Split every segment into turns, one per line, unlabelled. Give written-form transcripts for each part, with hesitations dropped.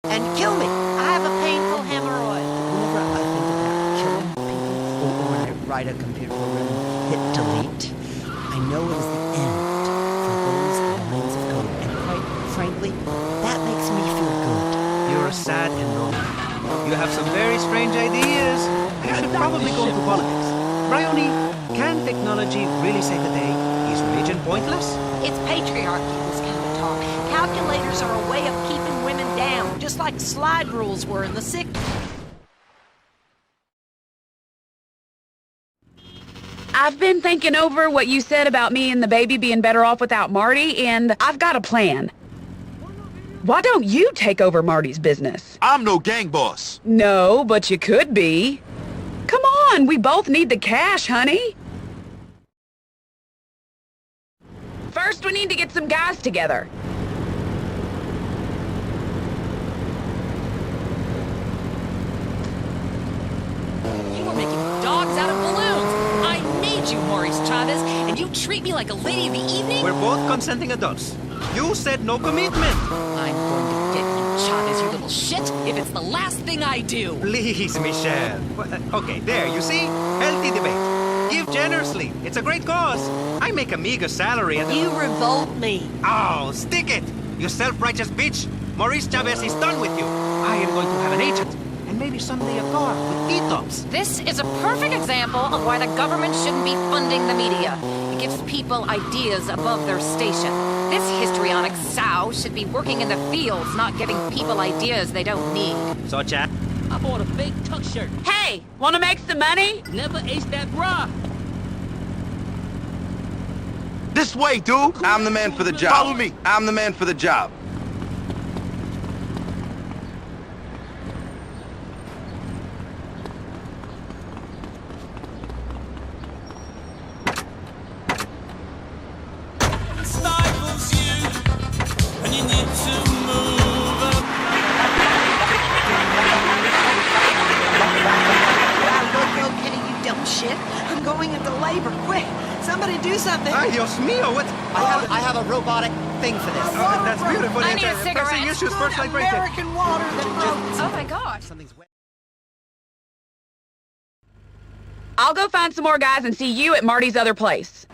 and kill me. I have a painful hemorrhoid.
Whenever I think about killing people, or when I write a computer program and hit delete, I know it is the end for those lines of code. And quite frankly, that makes me feel good.
You're sad and lonely. You have some very strange ideas. You should probably go into politics. Bryony, can technology really save the day? Is religion pointless?
It's patriarchy, this kind of talk. Calculators are a way of keeping women down, just like slide rules were in the 60s.
I've been thinking over what you said about me and the baby being better off without Marty, and I've got a plan. Why don't you take over Marty's business?
I'm no gang boss.
No, but you could be. Come on, we both need the cash, honey. First, we need to get some guys together.
You were making dogs out of balloons. I made you, Maurice Chavez, and you treat me like a lady of the evening?
We're both consenting adults. You said no commitment.
I'm going to get you, Chavez, you little shit, if it's the last thing I do.
Please, Michelle. Okay, there, you see? Healthy debate. Give generously. It's a great cause. I make a meager salary and...
You revolt me.
Oh, stick it! You self-righteous bitch! Maurice Chavez is done with you. I am going to have an agent. And maybe someday a car with T-tops.
This is a perfect example of why the government shouldn't be funding the media. It gives people ideas above their station. This histrionic sow should be working in the fields, not giving people ideas they don't need.
So, chat.
I bought a fake tuck shirt.
Hey, wanna make some money?
Never aced that bra.
This way, dude.
I'm the man for the job.
Follow me.
I'm the man for the job.
Stifles you, and you need to move up.
Look, okay, you dumb shit. I'm going into labor. Quick, somebody do something.
Ay, Dios mío, what?
I have a robotic thing for this.
Oh, that's beautiful.
I need a
Pressing
cigarette.
issues first, like right there.
American water that floats.
Oh my god.
Something's wet.
I'll go find some more guys and see you at Marty's other place.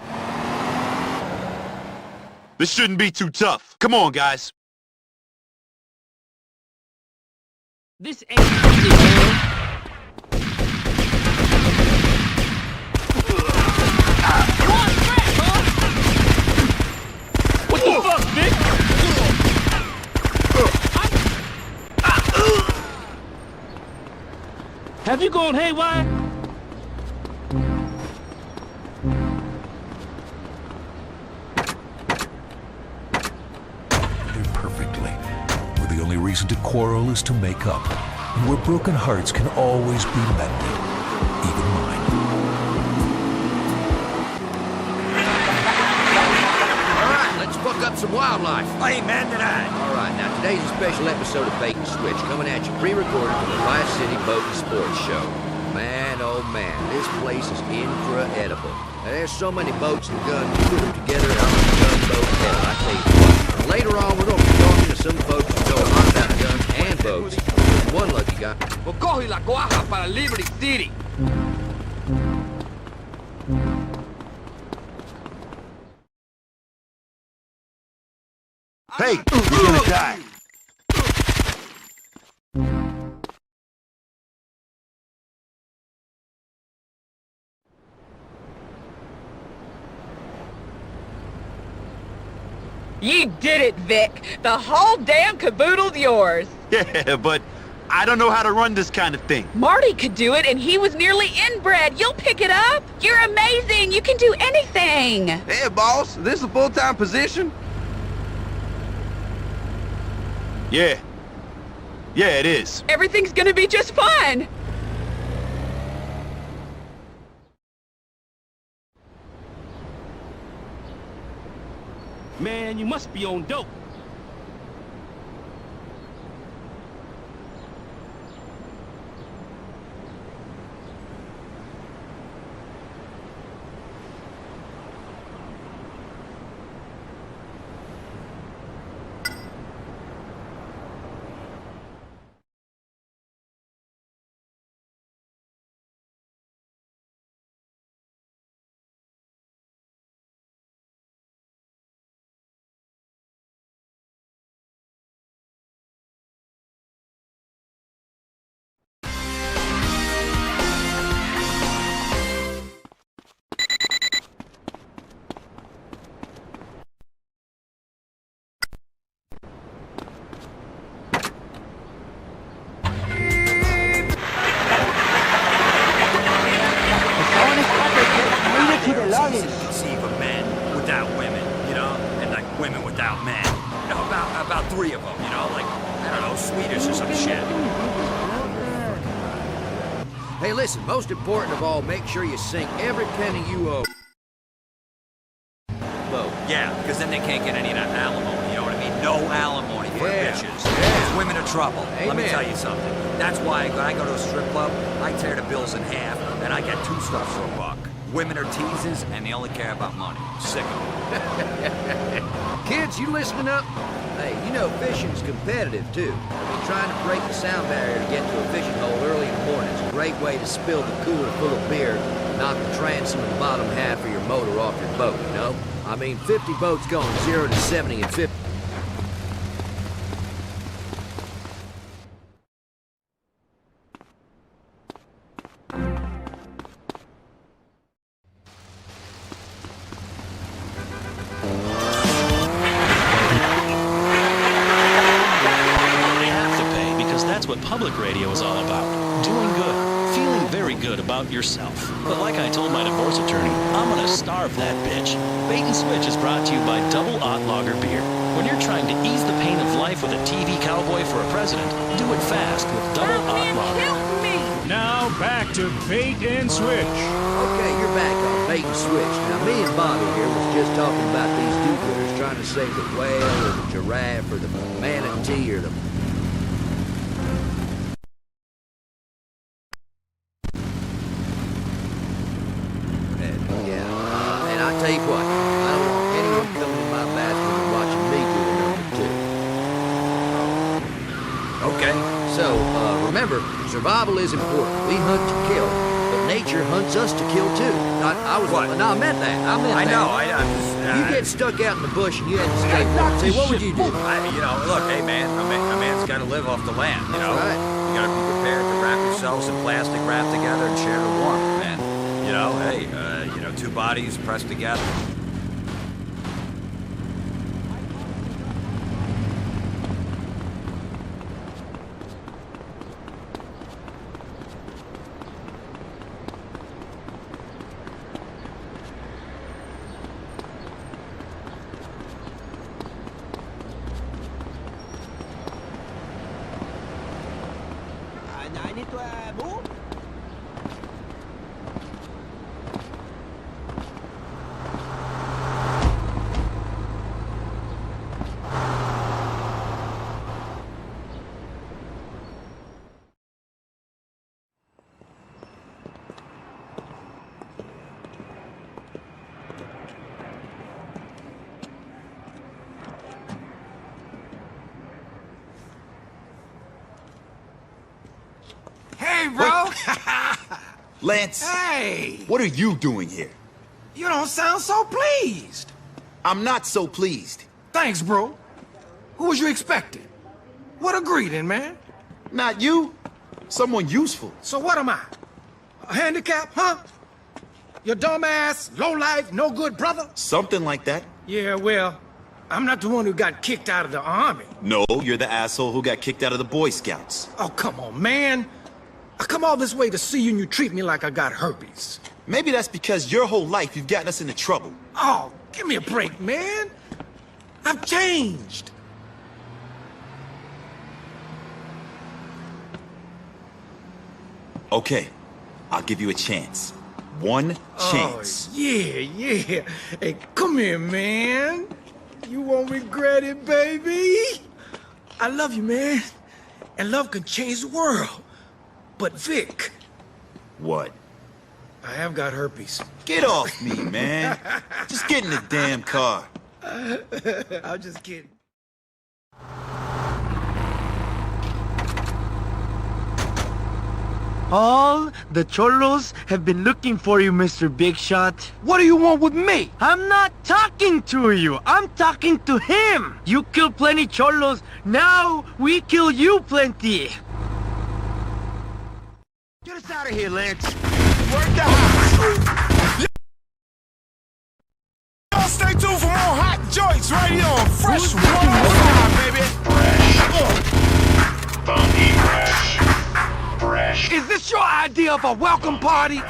This shouldn't be too tough. Come on, guys.
This ain't easy, man. You on track, huh? What the fuck, Nick? Have you gone haywire?
Perfectly, where the only reason to quarrel is to make up, and where broken hearts can always be mended, even mine.
All right, let's fuck up some wildlife.
Amen to that.
All right, now today's a special episode of Bait and Switch, coming at you pre-recorded from the Rice City Boat and Sports Show. Man, oh man, this place is incredible. Now, there's so many boats and guns, you put them together, I'm a gunboat hell, I tell you what. And later on, we're going to be talking to some folks who know a lot about guns and boats. There's one lucky guy.
Coge la cuaja para Liberty City.
Hey, you're gonna die.
You did it, Vic. The whole damn caboodle's yours.
Yeah, but I don't know how to run this kind of thing.
Marty could do it, and he was nearly inbred. You'll pick it up. You're amazing. You can do anything.
Hey, boss, this is a full-time position?
Yeah. Yeah, it is.
Everything's gonna be just fine.
Man, you must be on dope. house or some shit.
Hey, listen, most important of all, make sure you sink every penny you owe.
Yeah, because then they can't get any of that alimony, you know what I mean? No alimony for bitches.
Yeah.
It's women are trouble.
Amen.
Let me tell you something. That's why when I go to a strip club, I tear the bills in half, and I get two stuff for $1. Women are teasers, and they only care about money. Sick of them.
Kids, you listening up? Hey, you know fishing's competitive, too. I mean, trying to break the sound barrier to get to a fishing hole early in the morning is a great way to spill the cooler full of beer, knock the transom and bottom half of your motor off your boat, you know? I mean, 50 boats going 0 to 70 in 50.
What public radio is all about. Doing good. Feeling very good about yourself. But like I told my divorce attorney, I'm gonna starve that bitch. Bait and Switch is brought to you by Double Odd Lager Beer. When you're trying to ease the pain of life with a TV cowboy for a president, do it fast with Double Odd Lager.
Now back to Bait and Switch.
Okay, you're back on Bait and Switch. Now, me and Bobby here was just talking about these do-gooders trying to save the whale or the giraffe or the manatee or the... Tell you what, I don't want anyone coming in my bathroom and watching me do a number 2. Okay. So, remember, survival is important. We hunt to kill, but nature hunts us to kill too. I was what? No, I meant that. I know. You get stuck out in the bush and you had to stay warm. Say, what would you do?
Look, hey man, a man's got to live off the land. You know,
right.
You got to be prepared to wrap yourselves in plastic wrap together and share the warmth, man. You know, hey, two bodies pressed together.
Hey, bro!
Lance!
Hey!
What are you doing here?
You don't sound so pleased.
I'm not so pleased.
Thanks, bro. Who was you expecting? What a greeting, man.
Not you. Someone useful.
So what am I? A handicap, huh? Your dumbass, low-life, no-good brother?
Something like that.
Yeah, well, I'm not the one who got kicked out of the army.
No, you're the asshole who got kicked out of the Boy Scouts.
Oh, come on, man. I come all this way to see you and you treat me like I got herpes.
Maybe that's because your whole life you've gotten us into trouble.
Oh, give me a break, man. I've changed.
Okay, I'll give you a chance. One chance.
Oh, yeah. Hey, come here, man. You won't regret it, baby. I love you, man. And love can change the world. But Vic.
What?
I have got herpes.
Get off me, man. Just get in the damn car.
I'm just kidding.
All the cholos have been looking for you, Mr. Big Shot.
What do you want with me?
I'm not talking to you. I'm talking to him. You kill plenty cholos. Now we kill you plenty.
Get us out of here, Lance.
Work the house.
Y'all stay tuned for more hot joints right here on Fresh 105, baby.
Fresh. Funky fresh. Fresh.
Is this your idea of a welcome party?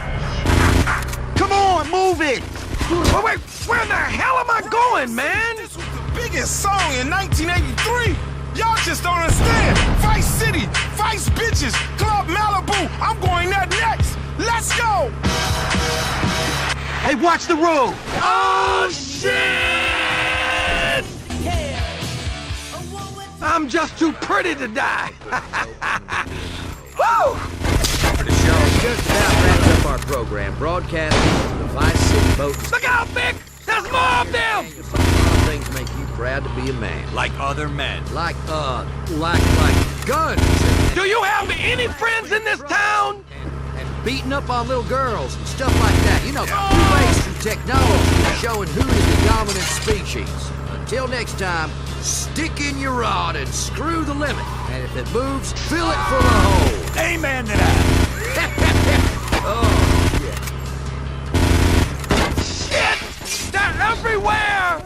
Come on, move it. Wait, where the hell am I going, man? This was the biggest song in 1983. Y'all just don't understand. Vice City
Watch the road!
Oh, shit! I'm just too pretty to die. Woo!
For the show, just about wraps up our program, broadcasting from the Vice City boat.
Look out, Vic! There's more of them!
Some things make you proud to be a man.
Like other men.
Like guns.
Do you have any friends in this town?
And beating up on little girls and stuff like that. You know, new ways through technology showing who is the dominant species. Until next time, stick in your rod and screw the limit. And if it moves, fill it full of holes.
Amen to that.
Oh,
shit! They're everywhere!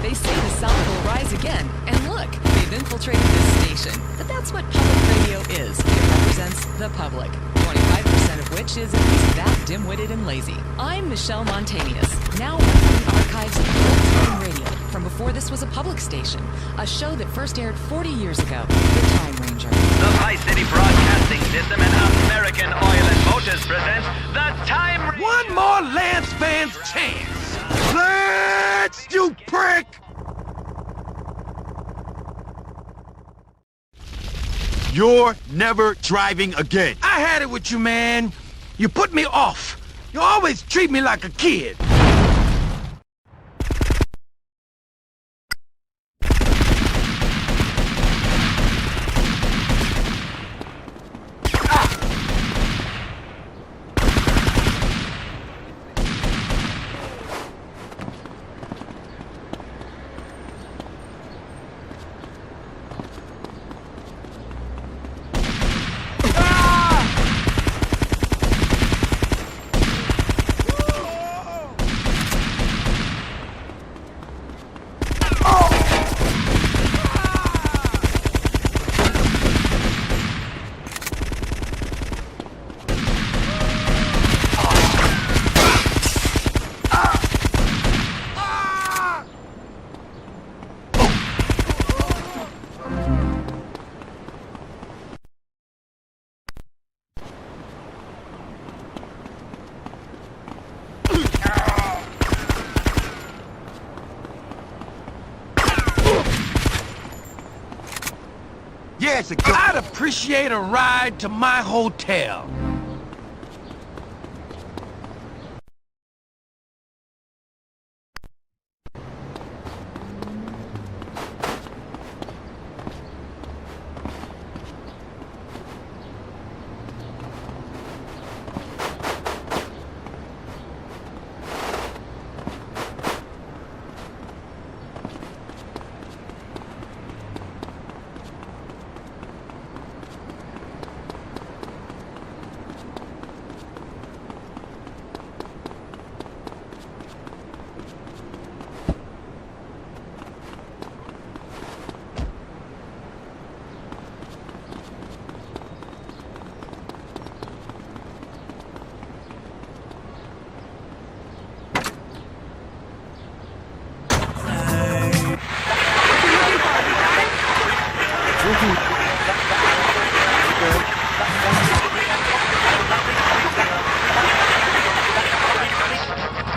They say the South will rise again. And look, they've infiltrated this station. But that's what public radio is. It represents the public. 25% of which is at least that dim-witted and lazy. I'm Michelle Montanius, now working in the archives of old-time radio from before this was a public station. A show that first aired 40 years ago, The Time Ranger.
The Vice City Broadcasting System and American Oil and Motors presents The Time Ranger.
One more Lance Van's chance. Lance, you prick!
You're never driving again.
I had it with you, man. You put me off. You always treat me like a kid.
Yes,
I'd appreciate a ride to my hotel.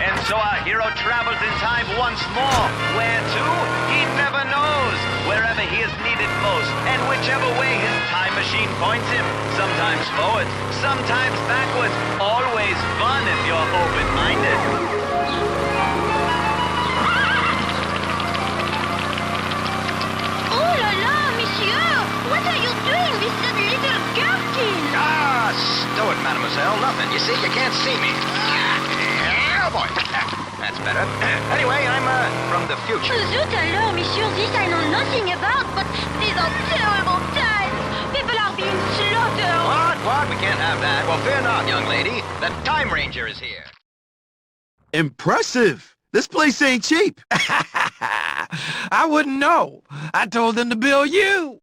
And so our hero travels in time once more. Where to? He never knows. Wherever he is needed most, and whichever way his time machine points him. Sometimes forward, sometimes backwards. Always fun if you're open-minded.
Oh la la, monsieur! What are you doing with that little gherkin?
Ah, stow it, mademoiselle. Nothing. You see, you can't see me. Oh, boy. That's better. Anyway, I'm, from the future.
Zut alors, monsieur, this I know nothing about, but these are terrible times. People are being slaughtered.
What? We can't have that. Well, fear not, young lady. The Time Ranger is here.
Impressive. This place ain't cheap.
I wouldn't know. I told them to bill you.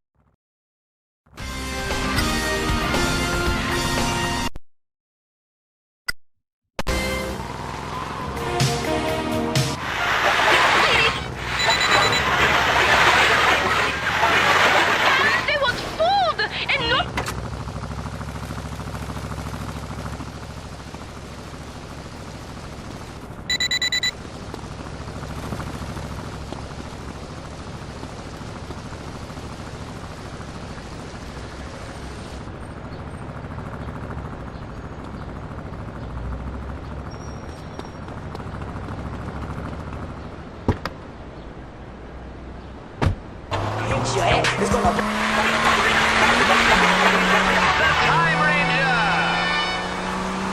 They want food and not...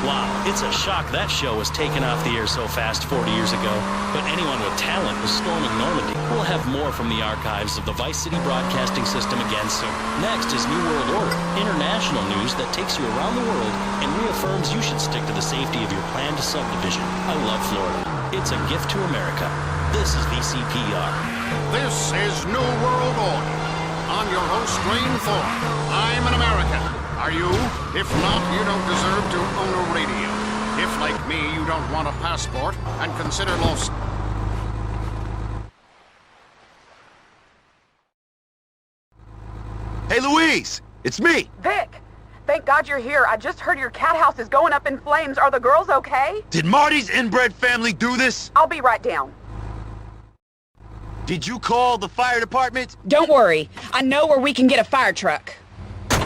Wow, it's a shock that show was taken off the air so fast 40 years ago. But anyone with talent was storming Normandy. We'll have more from the archives of the Vice City Broadcasting System again soon. Next is New World Order, international news that takes you around the world and reaffirms you should stick to the safety of your planned subdivision. I love Florida. It's a gift to America. This is VCPR.
This is New World Order. I'm your host, Dwayne Thorne. I'm an American. Are you? If not, you don't deserve to own a radio. If, like me, you don't want a passport and consider lost.
Hey, Louise! It's me!
Vic! Thank God you're here. I just heard your cat house is going up in flames. Are the girls okay?
Did Marty's inbred family do this?
I'll be right down.
Did you call the fire department?
Don't worry. I know where we can get a fire truck.
Boys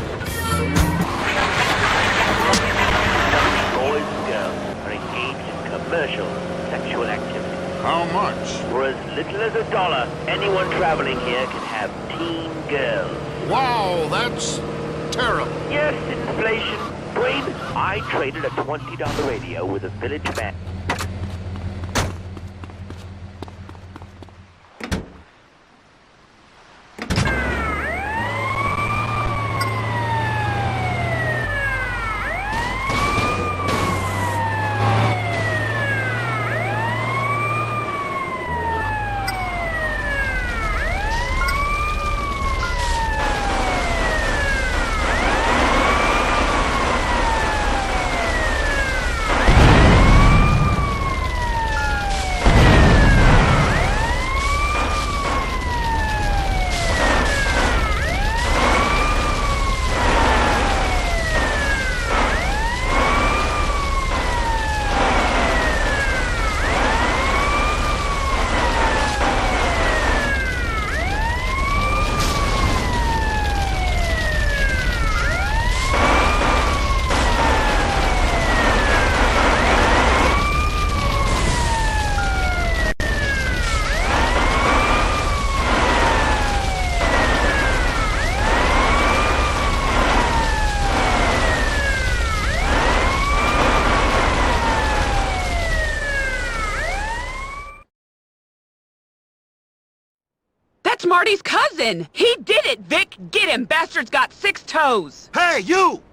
and girls are engaged in commercial sexual activity.
How much?
For as little as $1, anyone traveling here can have teen girls.
Wow, that's terrible.
Yes, inflation. Dwayne, I traded a $20 radio with a village man.
That's Marty's cousin! He did it, Vic! Get him! Bastard's got 6 toes!
Hey, you!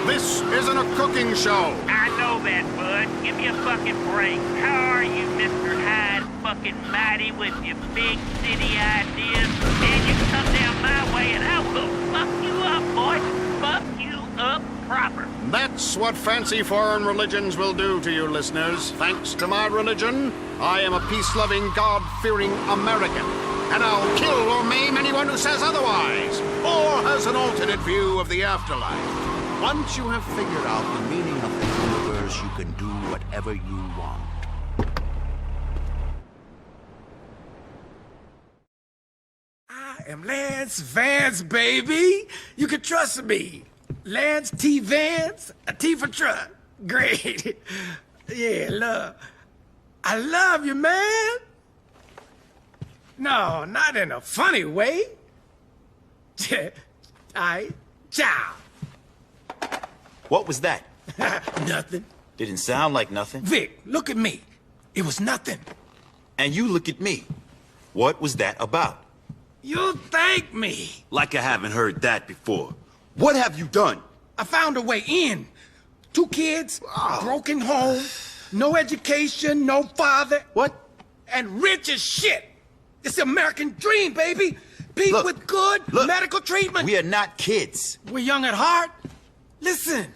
This isn't a cooking show.
I know that, bud. Give me a fucking break. How are you, Mr. Hyde fucking Mighty, with your big city ideas? And you come down my way and I will fuck you up, boy. Fuck you up proper.
That's what fancy foreign religions will do to you, listeners. Thanks to my religion, I am a peace-loving, God-fearing American. And I'll kill or maim anyone who says otherwise, or has an alternate view of the afterlife. Once you have figured out the meaning of the universe, you can do whatever you want.
I am Lance Vance, baby. You can trust me. Lance T. Vance, a T for truck. Great. Yeah, love. I love you, man. No, not in a funny way. Ciao.
What was that?
Nothing.
Didn't sound like nothing.
Vic, look at me. It was nothing.
And you look at me. What was that about?
You thank me.
Like I haven't heard that before. What have you done?
I found a way in. 2 kids, broken home, no education, no father.
What?
And rich as shit. It's the American dream, baby. People with good medical treatment.
We are not kids.
We're young at heart. Listen,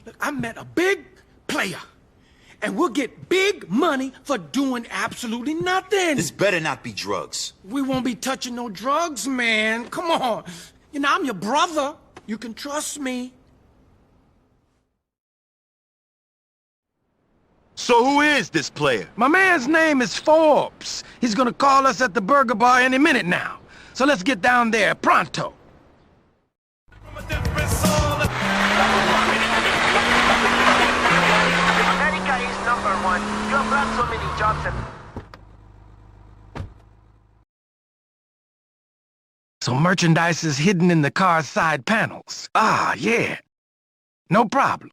look, I met a big player. And we'll get big money for doing absolutely nothing.
This better not be drugs.
We won't be touching no drugs, man. Come on. You know, I'm your brother. You can trust me.
So who is this player?
My man's name is Forbes. He's gonna call us at the burger bar any minute now. So let's get down there pronto.
America is #1. You have brought so many jobs and...
So merchandise is hidden in the car's side panels. Ah, yeah. No problem.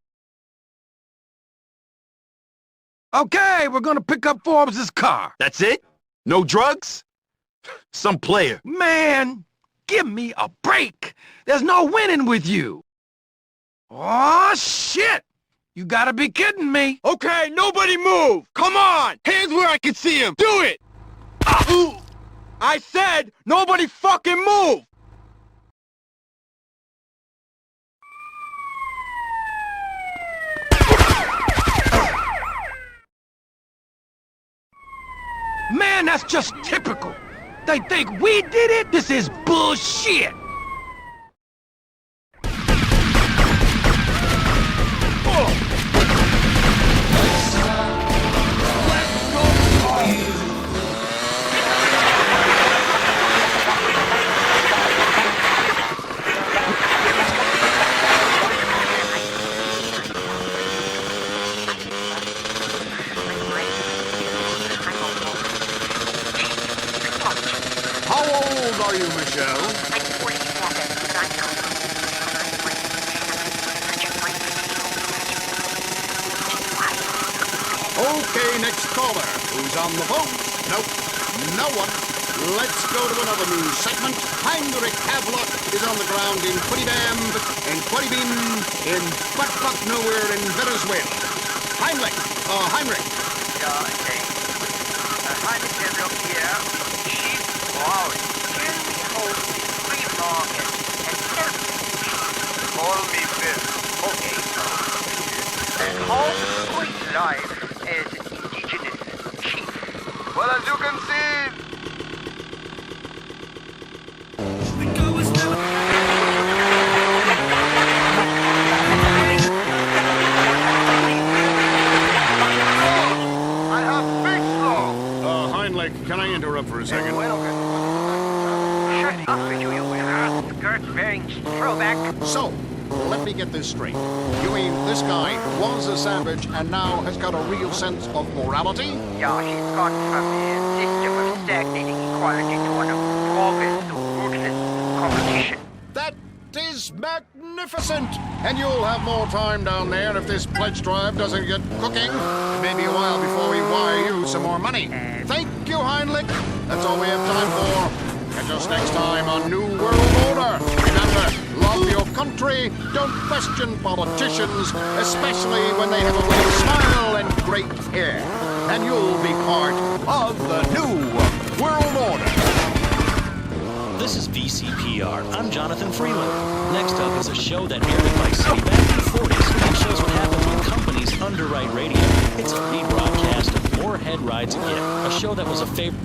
Okay, we're gonna pick up Forbes' car.
That's it? No drugs? Some player.
Man, give me a break. There's no winning with you. Oh, shit! You gotta be kidding me.
Okay, nobody move! Come on! Hands where I can see him! Do it! I said, nobody fucking move!
Man, that's just typical. They think we did it? This is bullshit.
How old are you, Michelle?
I'm 47, but I'm not.
Okay, next caller. Who's on the phone? Nope, no one. Let's go to another news segment. Heinrich Havelock is on the ground in Quadibamb, in Quadibim, in butt nowhere in Venezuela. Heinrich.
Yeah, okay. Heinrich Havelock here. She's wow. Tell me how the free market and self-sufficiency. Call me Bill. Okay, and how sweet life as an indigenous chief. Well, as you can see...
Heinrich, can I interrupt for a second?
Shut up, you skirt-wearing throwback.
So, let me get this straight. You mean this guy was a savage and now has got a real sense of morality?
Yeah, he's gone from a system of stagnating equality to one of progress to ruthless competition.
That is magnificent! And you'll have more time down there if this pledge drive doesn't get cooking. It may be a while before we wire you some more money. Thank you, Heinrich. That's all we have time for. Catch us next time on New World Order. Remember, love your country. Don't question politicians, especially when they have a little smile and great hair. And you'll be part of the New World Order.
This is VCPR. I'm Jonathan Freeland. Next up is a show that aired in my city back in the 40s and shows what happens when companies underwrite radio. It's a rebroadcast of More Head Rides Again, a show that was a favorite.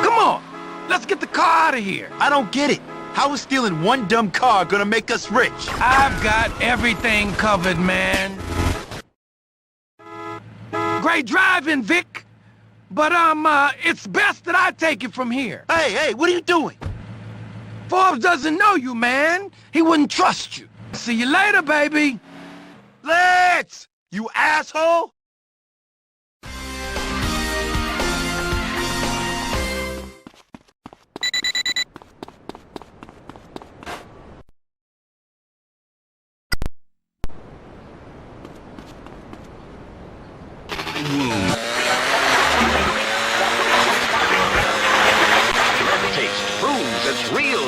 Come on, let's get the car out of here.
I don't get it. How is stealing one dumb car gonna make us rich?
I've got everything covered, man. Great driving, Vic. But, it's best that I take it from here.
Hey, what are you doing?
Forbes doesn't know you, man. He wouldn't trust you. See you later, baby.
Let's! You asshole!
It's real.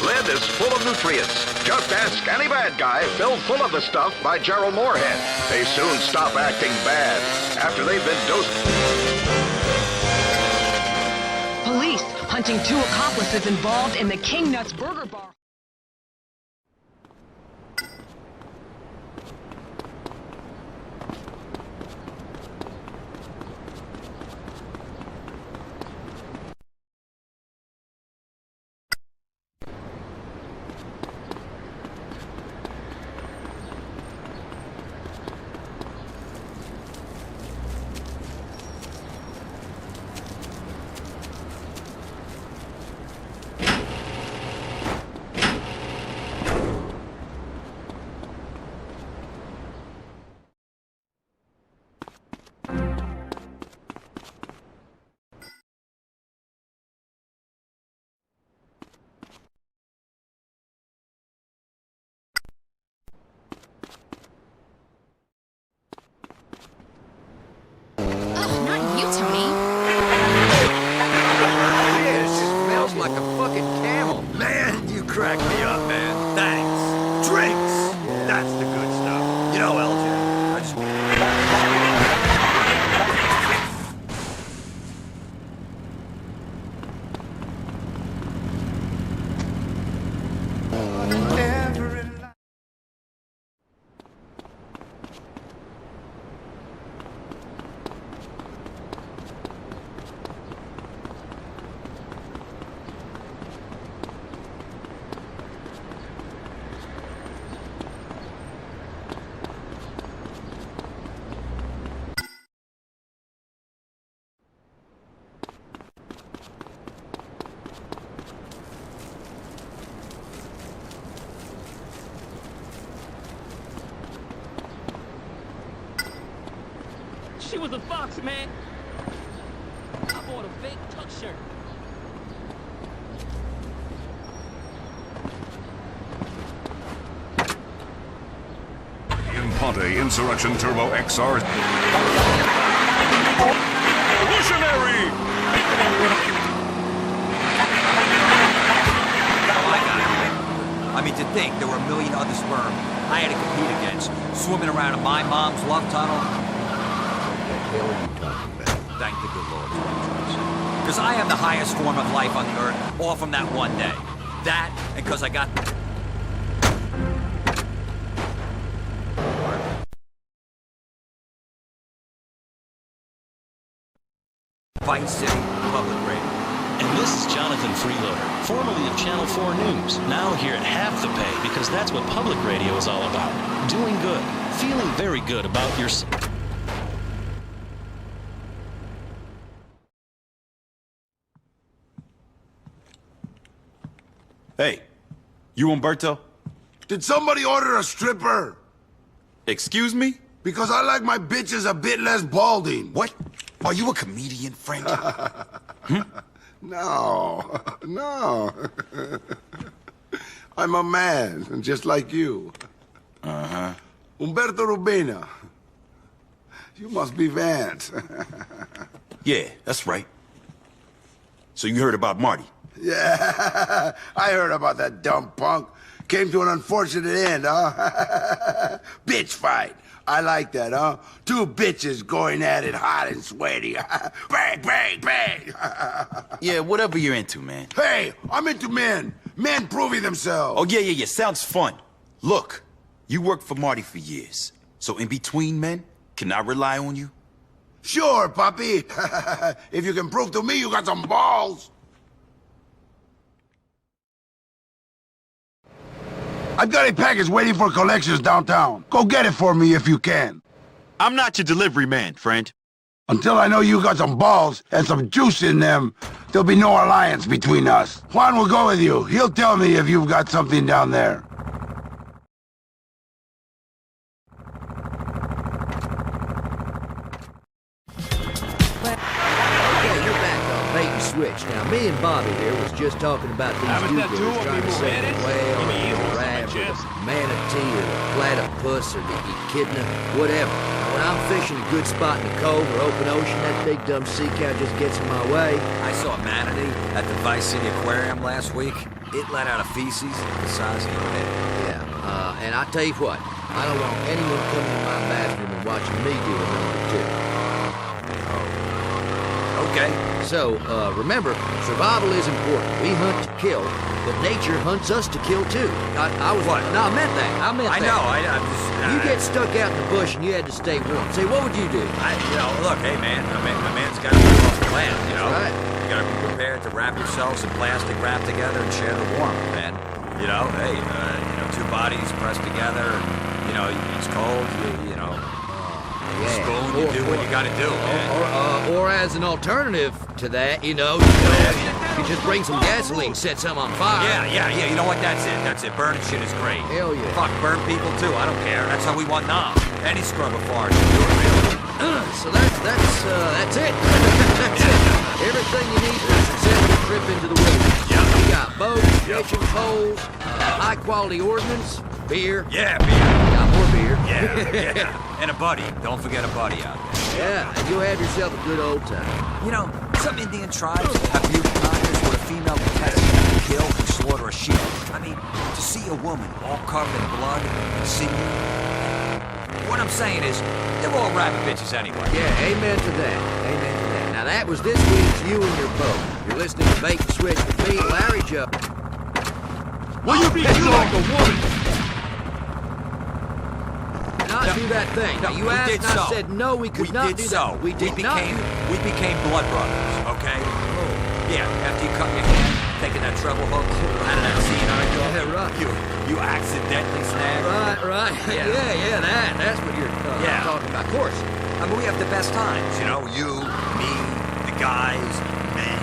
Lead is full of nutrients. Just ask any bad guy filled full of the stuff by Gerald Moorhead. They soon stop acting bad after they've been dosed.
Police hunting 2 accomplices involved in the King Nuts Burger Bar.
Crack me up, man. Thanks. Drinks! Yeah. That's the good stuff. You know, LJ, I just...
She was a fox, man. I bought a fake tuck shirt.
Ponte Insurrection Turbo XR. Revolutionary!
I mean, to think there were a million other sperm I had to compete against, swimming around in my mom's love tunnel.
What the hell are you talking about?
Thank the good Lord. Because I am the highest form of life on the earth, all from that one day. That, and because I got... Vice City, public radio.
And this is Jonathan Freeloader, formerly of Channel 4 News, now here at Half the Pay, because that's what public radio is all about. Doing good, feeling very good about yourself.
Hey, you Umberto?
Did somebody order a stripper?
Excuse me?
Because I like my bitches a bit less balding.
What? Are you a comedian, Frank?
No, no. I'm a man, just like you.
Uh-huh.
Umberto Rubina. You must be Vance.
Yeah, that's right. So you heard about Marty?
Yeah, I heard about that dumb punk. Came to an unfortunate end, huh? Bitch fight. I like that, huh? 2 bitches going at it hot and sweaty. Bang, bang, bang.
Yeah, whatever you're into, man.
Hey, I'm into men. Men proving themselves.
Oh, yeah. Sounds fun. Look, you worked for Marty for years. So in between men, can I rely on you?
Sure, Poppy. If you can prove to me you got some balls. I've got a package waiting for collections downtown. Go get it for me if you can.
I'm not your delivery man, friend.
Until I know you got some balls and some juice in them, there'll be no alliance between us. Juan will go with you. He'll tell me if you've got something down there.
Okay, you're back on Bait and Switch. Now, me and Bobby here was just talking about these do-gooders trying to save the whale, the raft, the manatee or the platypus or the echidna, whatever. When I'm fishing a good spot in the cove or open ocean, that big dumb sea cow just gets in my way.
I saw a manatee at the Vice City Aquarium last week. It let out a feces the size of your head.
Yeah, and I tell you what, I don't want anyone coming in my bathroom and watching me do a number two.
Okay.
So, remember, survival is important. We hunt to kill, but nature hunts us to kill too. I was
what?
No, I meant that. I meant that.
I know. I'm just.
You get stuck out in the bush and you had to stay warm. Say, what would you do?
Look, hey man, a man's got to be off the land. You know,
right.
You got to be prepared to wrap yourselves in plastic wrap together and share the warmth, man. You know, hey, two bodies pressed together. And, it's cold. Spoon, you do what you gotta do, man.
Or as an alternative to that, you just bring some gasoline, set some on fire.
Yeah. You know what? That's it. Burning shit is great.
Hell yeah.
Fuck, burn people too. I don't care. That's how we want now. Any scrub of farts can do it, really.
So that's it. That's it. Everything you need for a successful trip into the wilderness.
Yeah.
You got boats, fishing poles, high quality ordnance, beer.
Yeah, beer.
Got more beer.
Yeah. And a buddy. Don't forget a buddy out there.
Yeah, and you'll have yourself a good old time.
Some Indian tribes have beauty contests where a female contestant has to kill and slaughter a sheep. I mean, to see a woman all covered in blood and sinew. What I'm saying is, they're all rabbit bitches anyway.
Yeah, amen to that. Amen to that. Now that was this week's You and Your Boat. You're listening to Bait and Switch with me, Larry Joe.
Will you be like a woman?
Not do that thing. Now, you asked and I said no, we could not do that. We became
blood brothers, okay? Oh. Yeah, after you cut your hand, taking that treble hook out of that scene I got.
Yeah, right.
You accidentally snagged.
Right. Yeah, that's what you're talking about. Of course.
I mean, we have the best times, you, me, the guys, men,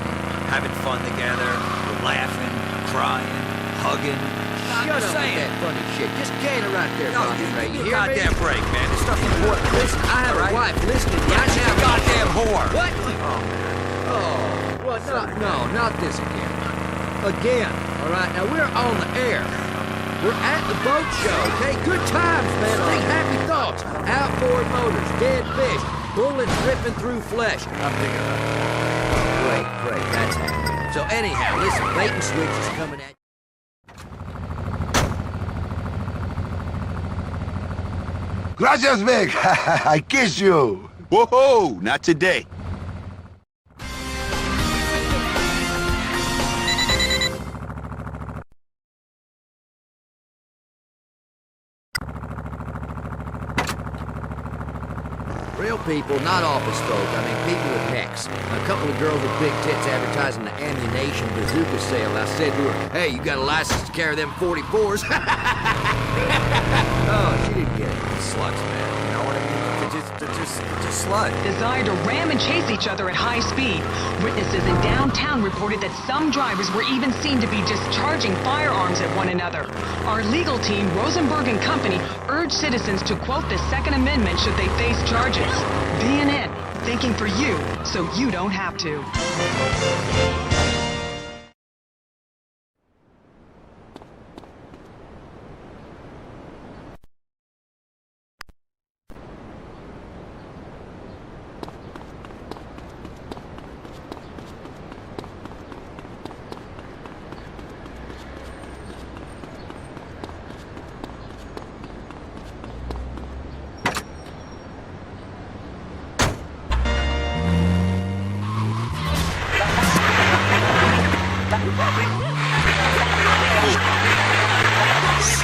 having fun together, we're laughing, crying, hugging.
Shut up with that funny shit. Just gainer right there, Ray. You hear
goddamn
me?
break, man. This stuff's important.
Listen, I have a wife listening right
She's
now.
a goddamn whore.
What?
Oh, man.
Oh, well, not this again. Again, all right? Now, we're on the air. We're at the boat show, okay? Good times, man. Think happy thoughts. Outboard motors, dead fish, bullets ripping through flesh. I'm thinking about it. Great. That's happening. So anyhow, listen, Bait and Switch is coming at you.
Gracias, Vic. I kiss you.
Whoa, not today.
Real people, not office folk. I mean, people with necks. A couple of girls with big tits advertising the ammunition bazooka sale. I said to her, hey, you got a license to carry them 44s? Oh, she didn't get it.
Sluts, man. You know what I mean? They're just sluts.
Desire to ram and chase each other at high speed. Witnesses in downtown reported that some drivers were even seen to be discharging firearms at one another. Our legal team, Rosenberg and Company, urged citizens to quote the Second Amendment should they face charges. BNN, thinking for you, so you don't have to.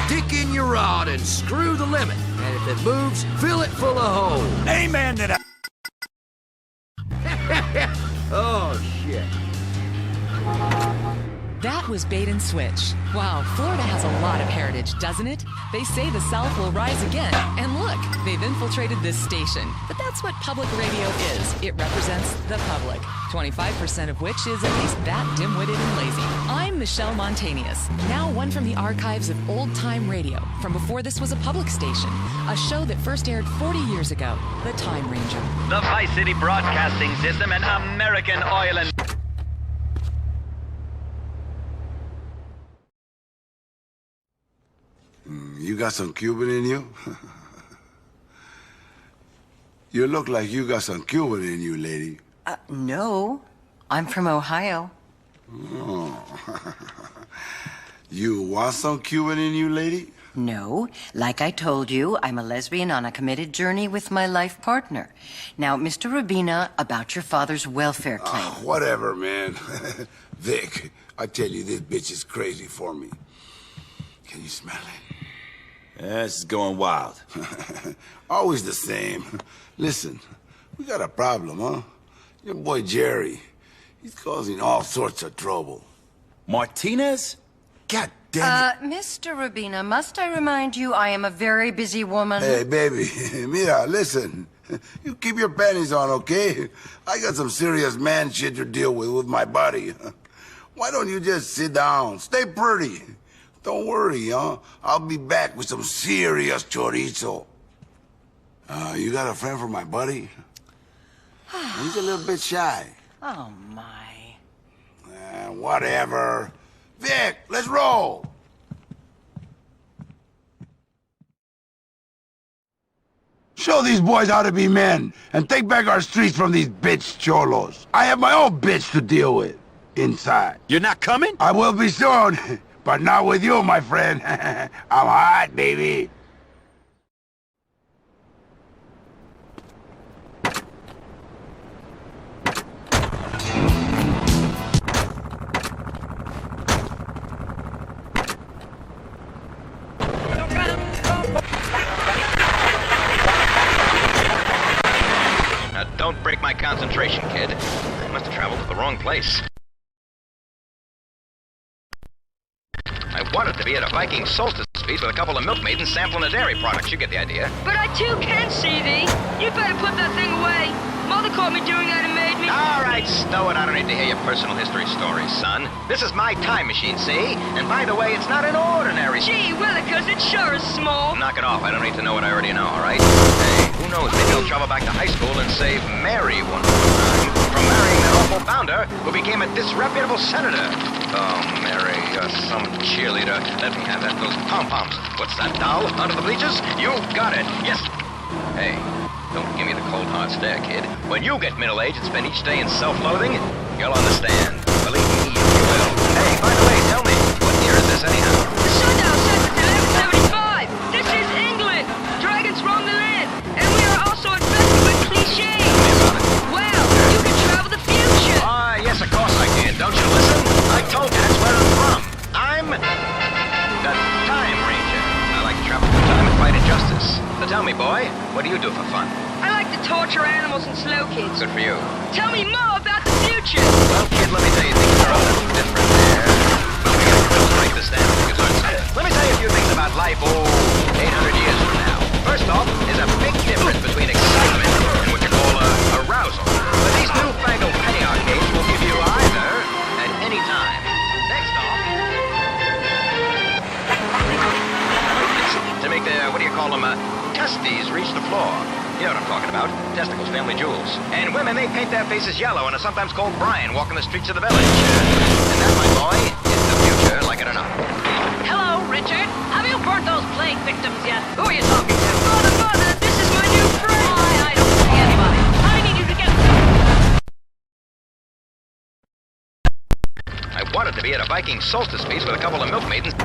Stick in your rod and screw the limit. And if it moves, fill it full of holes.
Amen to that.
Oh, shit.
That was Bait and Switch. Wow, Florida has a lot of heritage, doesn't it? They say the South will rise again. And look, they've infiltrated this station. But that's what public radio is. It represents the public. 25% of which is at least that dim-witted and lazy. I'm Michelle Montanius, now one from the archives of old-time radio, from before this was a public station. A show that first aired 40 years ago, The Time Ranger.
The Vice City Broadcasting System and American Oil and...
You got some Cuban in you? You look like you got some Cuban in you, lady.
No. I'm from Ohio.
Oh. You want some Cuban in you, lady?
No. Like I told you, I'm a lesbian on a committed journey with my life partner. Now, Mr. Rubina, about your father's welfare claim.
Whatever, man. Vic, I tell you, this bitch is crazy for me. Can you smell it?
Yeah, this is going wild.
Always the same. Listen, we got a problem, huh? Your boy Jerry, he's causing all sorts of trouble.
Martinez? God damn it.
Mr. Rubina, must I remind you I am a very busy woman?
Hey, baby, mira, listen. You keep your panties on, okay? I got some serious man shit to deal with my buddy. Why don't you just sit down? Stay pretty. Don't worry, huh? I'll be back with some serious chorizo. You got a friend for my buddy? He's a little bit shy.
Oh, my.
Whatever. Vic, let's roll! Show these boys how to be men, and take back our streets from these bitch cholos. I have my own bitch to deal with, inside.
You're not coming?
I will be soon, but not with you, my friend. I'm hot, baby.
Don't break my concentration, kid. I must have traveled to the wrong place. I wanted to be at a Viking solstice feast with a couple of milk maidens sampling a dairy product. You get the idea.
But I too can see thee. You'd better put that thing away. Mother caught me doing that and made me...
All right, stow it. I don't need to hear your personal history stories, son. This is my time machine, see? And by the way, it's not an ordinary...
Gee willikers, it sure is small.
Knock it off. I don't need to know what I already know, all right? Hey, who knows? Maybe I'll travel back to high school and save Mary one more time from marrying that awful founder who became a disreputable senator. Oh, Mary, you're some cheerleader. Let me have that. Those pom-poms. What's that, doll? Under the bleachers? You got it. Yes. Hey, don't give me the cold hard stare, kid. When you get middle-aged and spend each day in self-loathing, you'll understand. Believe me, you will. Hey, by the way, tell me, what year is this anyhow?
The sundial says it's 1175. This is England. Dragons roam the land. And we are also infested with cliches. Well, you can travel the future.
Yes, of course I can. Don't you listen? I told you that's where I'm from. I'm the Time Ranger. I like to travel through time and fight injustice. So tell me, boy, what do you do for fun?
I like to torture animals and slow kids.
Good for you.
Tell me more about the future.
Well, kid, let me tell you, things are a little different there. Well, we gotta break this down. You can learn something. Let me tell you a few things about life, 800 years from now. First off, there's a big difference between excitement and what you call arousal. But these newfangled penny arcades will give you either at any time. Next off, to make the, testes reach the floor. You know what I'm talking about. Testicles, family jewels. And women, they paint their faces yellow and are sometimes called Brian walking the streets of the village. And that, my boy, is the future, like it or not.
Hello, Richard. Have you burnt those plague victims yet? Who are you talking to? Mother, this is my new friend. I don't see anybody. I need you to get...
I wanted to be at a Viking solstice feast with a couple of milk maidens.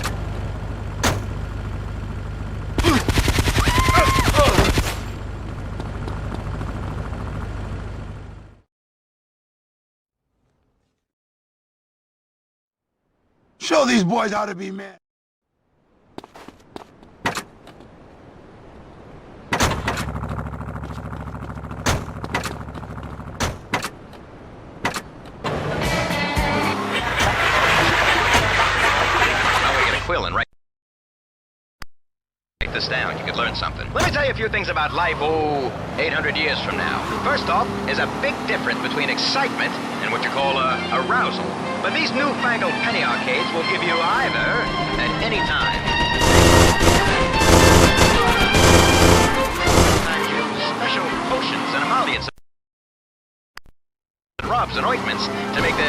Show these boys how to be men.
Quill and write this down. You could learn something. Let me tell you a few things about life, 800 years from now. First off, there's a big difference between excitement and what you call arousal. But these newfangled penny arcades will give you either at any time. Special potions and emollients, rubs and ointments to make the,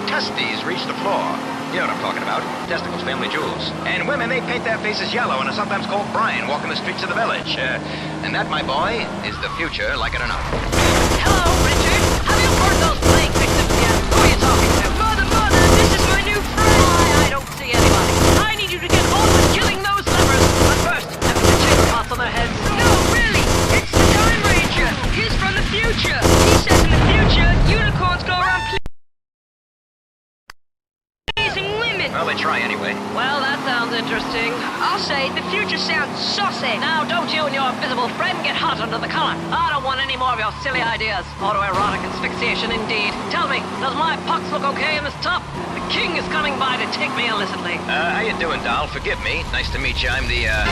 testes reach the floor. You know what I'm talking about. Testicles, family jewels. And women, they paint their faces yellow and are sometimes called Brian, walking the streets of the village. And that, my boy, is the future, like it or not.
Hello, Richard. Have you heard those plague victims yet? Who are you talking to? Mother, this is my new friend. I don't see anybody. I need you to get on with killing those lepers. But first, have the chamber pots on their heads. No, really. It's the Time Ranger. He's from the future. He says in the future, unicorns go around pleasing women.
Well, they try anyway.
Well, that sounds interesting. I'll say the future sounds saucy. Now, don't you and your invisible friend get hot under the collar. I don't want any more of your silly ideas. Autoerotic asphyxiation, indeed. Tell me, does my pucks look okay in this top? The king is coming by to take me illicitly.
How you doing, doll? Forgive me. Nice to meet you. I'm the, Time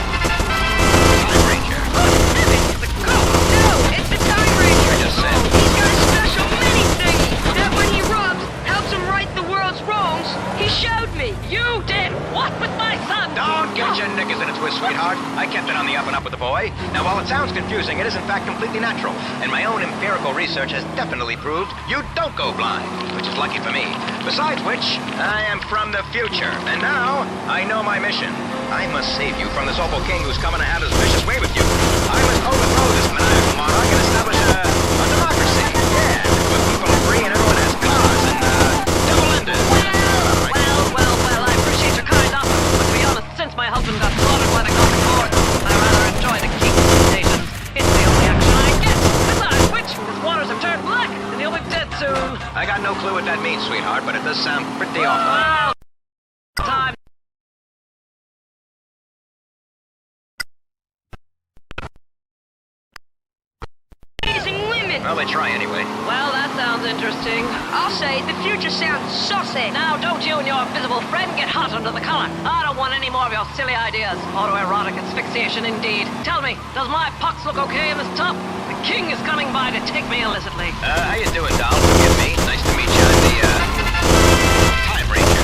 Ranger.
It's the ghost. No, it's the Time Ranger.
I just said.
He's got a special mini thingy that when he rubs, helps him right the world's wrongs. He showed me.
You did what with my son? Don't get your knickers in a twist, sweetheart. I kept it on the up and up with the boy. Now, while it sounds confusing, it is in fact completely natural. And my own empirical research has definitely proved you don't go blind, which is lucky for me. Besides which, I am from the future. And now, I know my mission. I must save you from this awful king who's coming to have his vicious way with you. I must overthrow this maniacal monarch and establish a democracy. Yeah, where people are free and everyone has cars and, double-ended.
Well, I appreciate your kind offer, but to be honest, since my husband got slaughtered by the Gothic Horde, I rather enjoy the king's visitations. It's the only action I get. Besides which, his waters have turned black, and he'll be dead soon.
I got no clue what that means, sweetheart, but it does sound pretty awful.
Well, time. Women.
Well, they try anyway.
Well, that sounds interesting. I'll say the future sounds saucy. Now, don't you and your invisible friend get hot under the collar. I don't want any more of your silly ideas. Autoerotic asphyxiation, indeed. Tell me, does my pucks look okay in this top? The king is coming by to take me illicitly.
How you doing, doll? Forgive me. Nice to meet you. I'm the, Time Ranger.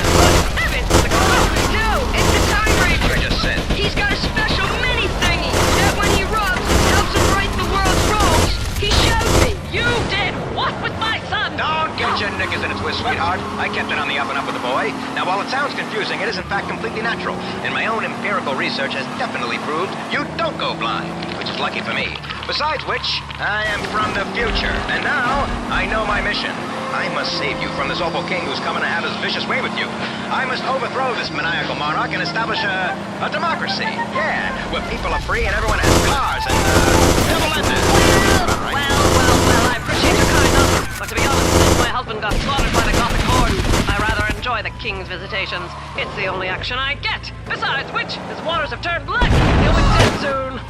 Heavens, the ghost! No, it's the Time Ranger.
I just said.
He's got a special mini thingy that when he rubs, helps him right the world's wrongs. He showed me.
You did what with my son? Don't get your knickers in a twist, sweetheart. I kept it on the up and up with the boy. Now, while it sounds confusing, it is in fact completely natural. And my own empirical research has definitely proved you don't go blind, which is lucky for me. Besides which, I am from the future. And now, I know my mission. I must save you from this awful king who's coming to have his vicious way with you. I must overthrow this maniacal monarch and establish a democracy. Yeah, where people are free and everyone has cars and, double-ended.
Well, I appreciate your kind offer, but to be honest, since my husband got slaughtered by the Gothic Horde, I rather enjoy the king's visitations. It's the only action I get. Besides which, his waters have turned black. He'll be dead soon.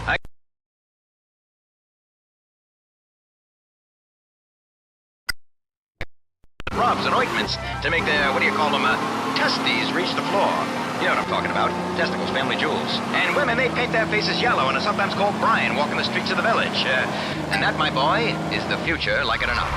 Rubs and ointments to make their, testes reach the floor. You know what I'm talking about. Testicles, family jewels. And women, they paint their faces yellow and are sometimes called Brian, walking the streets of the village. And that, my boy, is the future, like it or not.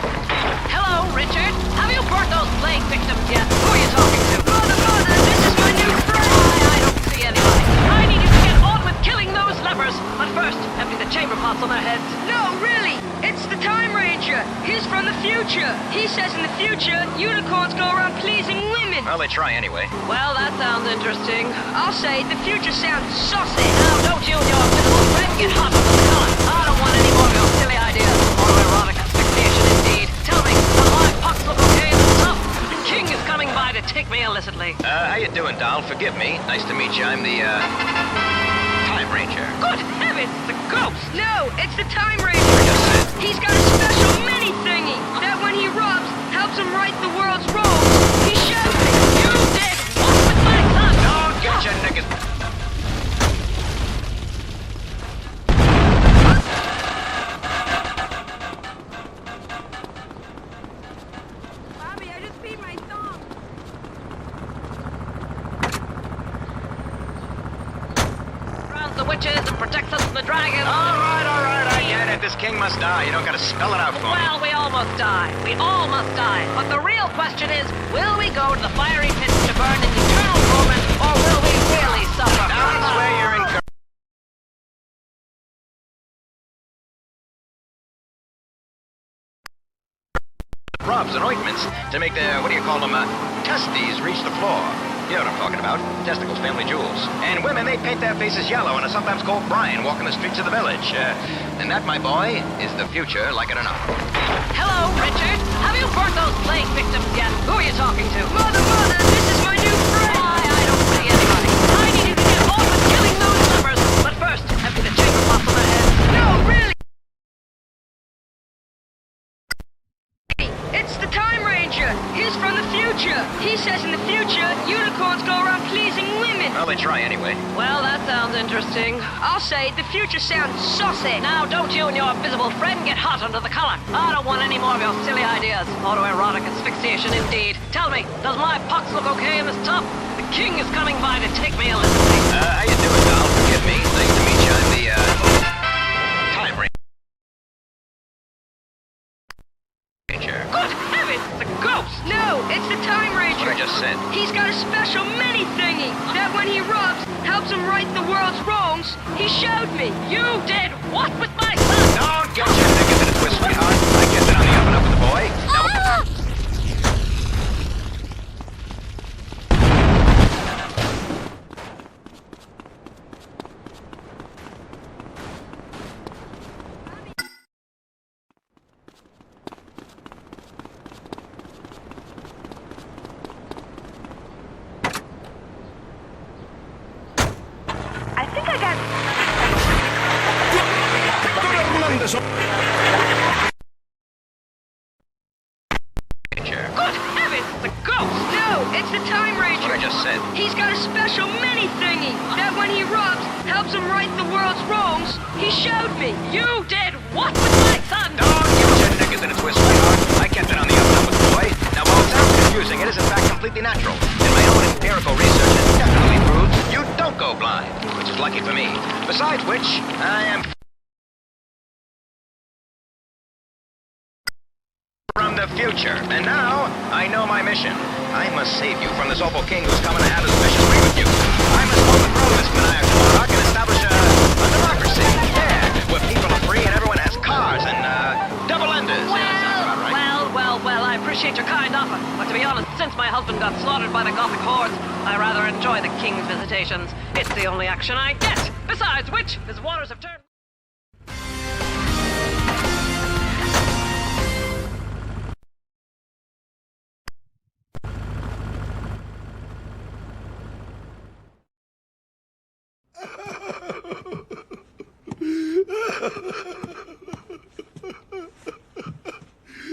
Hello, Richard. Have you burnt those plague victims yet? Who are you talking to? Mother, this is my new friend. I don't see anybody. I need you to get on with killing those lepers. But first, empty the chamber pots on their heads. No, really. It's the Time Ranger. He's from the future. He says in the future, unicorns go around pleasing women.
Well, they try anyway.
Well, that sounds interesting. I'll say the future sounds saucy. Now, don't you and your invisible friend get hot under the collar. I don't want any more of your silly ideas. Autoerotic asphyxiation, indeed. Tell me, does my pucks look okay in the top? The king is coming by to take me illicitly.
How you doing, doll? Forgive me. Nice to meet you. I'm the, Time Ranger.
Good heavens, the ghost! No, it's the Time Ranger. He's got a special mini thingy that when he rubs, helps him right the world's wrongs. He showed me. You did what with my son?
Don't get your knickers.
Bobby, I just peed my thumb. Grounds the witches and protects us from the dragon.
All right, I get it. This king must die. You don't gotta spell it out for me.
Well, we all must die. We all must die. But the real question is, will we go to the fiery pits to burn in eternal torment, or will we really suffer?
That's where you're incorrect. Rubs and ointments to make their, testes reach the floor. You know what I'm talking about. Testicles, family jewels. And women, they paint their faces yellow and are sometimes called Brian walking the streets of the village. And that, my boy, is the future, like it or not.
Hello, Richard. Have you burnt those plague victims yet? Who are you talking to?
Mother, this is my new friend!
I don't see anybody. I need you to get on with killing those lepers. But first, empty the chamber pots on their heads.
No, really! It's the Time Ranger! He's from the future! He says in the future, unicorns go around pleasing women!
Well, they try anyway.
Well, that sounds interesting.
I'll say, the future sounds saucy!
Now, don't you and your visible friend get hot under the collar. I don't want any more of your silly ideas. Autoerotic asphyxiation, indeed. Tell me, does my pox look okay in this top? The king is coming by to take me illicitly.
How you doing, Doll? Forgive me. Nice to meet you. I'm the, Time Ranger.
Good heavens, it's a ghost!
No, it's the Time Ranger!
What I just said.
He's got a special mini thingy that when he rubs, helps him right the world's wrongs. He showed me.
You did what with my son?
Don't get your fingers in a twist, sweetheart. I kept it on the up and up with the boy. Now,
I think I got...
Good heavens, it's a ghost!
No, it's the Time Ranger!
what I just said.
He's got a special mini thingy that when he rubs, helps him right the world's wrongs. He showed me.
You did what with my son?
Don't get your fingers in a twist, sweetheart. I kept it on the up and up with the boy. Now, while it sounds confusing, it is in fact completely natural. And my own empirical research has definitely proved you don't go blind, which is lucky for me. Besides which, I am from the future. And now, I know my mission. I must save you from this awful king who's coming to have his vicious way with you. I must overthrow this maniacal monarch and establish a democracy. Yeah, where people are free and everyone has cars and, double-enders.
Well, I appreciate your kind offer. But to be honest, since my husband got slaughtered by the Gothic hordes, I rather enjoy the king's visitations. It's the only action I get. Besides which, his waters have turned...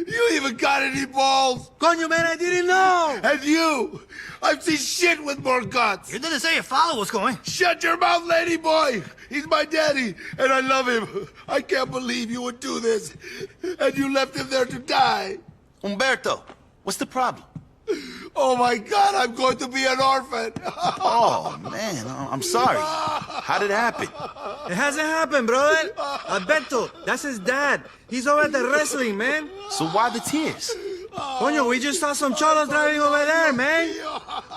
You even got any balls?
Coño, man, I didn't know!
And you! I've seen shit with more guts!
You didn't say your father was going.
Shut your mouth, lady boy! He's my daddy, and I love him. I can't believe you would do this. And you left him there to die.
Umberto, what's the problem?
Oh my God, I'm going to be an orphan.
Oh, man, I'm sorry. How did it happen?
It hasn't happened, brother. Umberto, that's his dad. He's over at the wrestling, man.
So why the tears?
Coño, we just saw some cholos driving over there, man.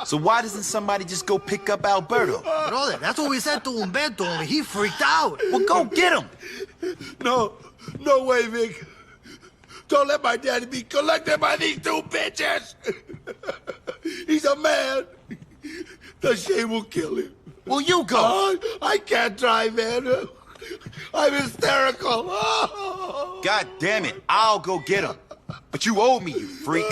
So why doesn't somebody just go pick up Alberto?
Brother, that's what we said to Umberto, only he freaked out.
Well, go get him.
No way, Vic. Don't let my daddy be collected by these two bitches. He's a man. The shame will kill him.
Well, you go.
I can't drive, man. I'm hysterical.
God damn it, I'll go get him. But you owe me, you freak.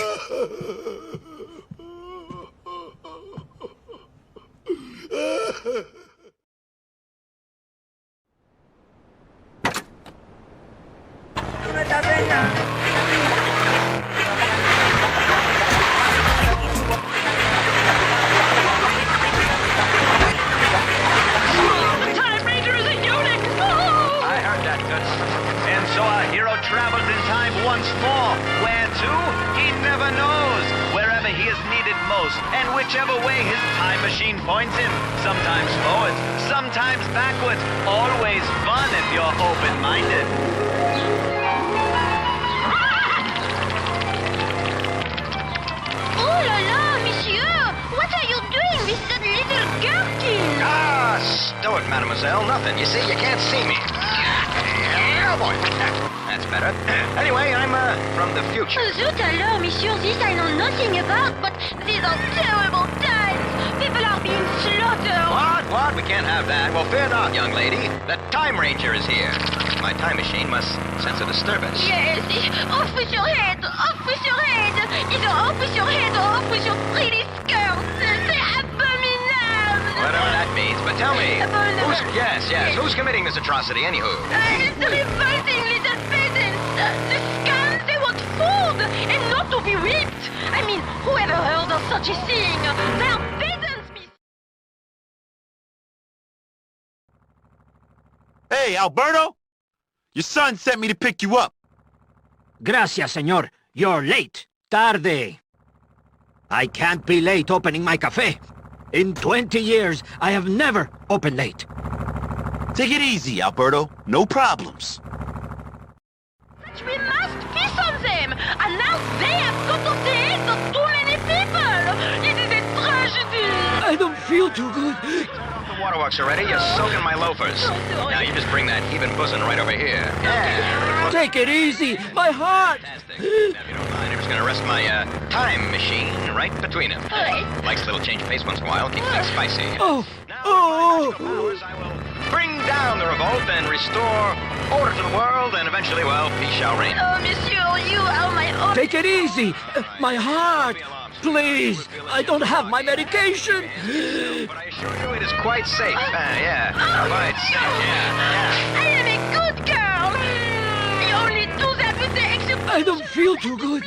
So our hero travels in time once more. Where to? He never knows. Wherever he is needed most, and whichever way his time machine points him. Sometimes forwards, sometimes backwards. Always fun if you're open-minded.
Oh la la, monsieur! What are you doing with that little gherkin?
Ah, stow it, mademoiselle. Nothing. You see, you can't see me. Oh, boy. That's better. Anyway, I'm, from the future.
Zut alors, monsieur, this I know nothing about, but these are terrible times.
we can't have that. Well, fear not, young lady. The Time Ranger is here. My time machine must sense a disturbance.
Yes, off with your head, off with your head. Either off with your head or off with your pretty skirt. C'est abominable.
Whatever that means, but tell me, who's committing this atrocity, anywho?
It's the revolting little peasants. The scum, they want food and not to be whipped. I mean, whoever heard of such a thing? They're peasants, miss.
Hey, Alberto! Your son sent me to pick you up.
Gracias, señor. You're late. Tarde. I can't be late opening my cafe. In 20 years, I have never opened late.
Take it easy, Alberto. No problems.
We must piss on them. And now they have cut off the heads of too many people. It is a tragedy.
I don't feel too good.
The waterworks are ready. You're soaking my loafers. Now you just bring that heaving bosom right over here. Yeah.
Take it easy. My heart.
Fantastic. Now, if you don't mind, I'm just going to rest my time machine right between them. Likes a little change of pace once in a while. Keeps things spicy.
Oh.
Now, with my magical powers, I will bring down the revolt and restore order to the world, and eventually, well, peace shall reign.
Oh, monsieur, you are my own.
Take it easy. My heart. Please. I don't have my medication.
But I assure you it is quite safe. Yeah. Quite safe. Yeah.
I am a good girl. I only do that with the exception.
I don't feel too good.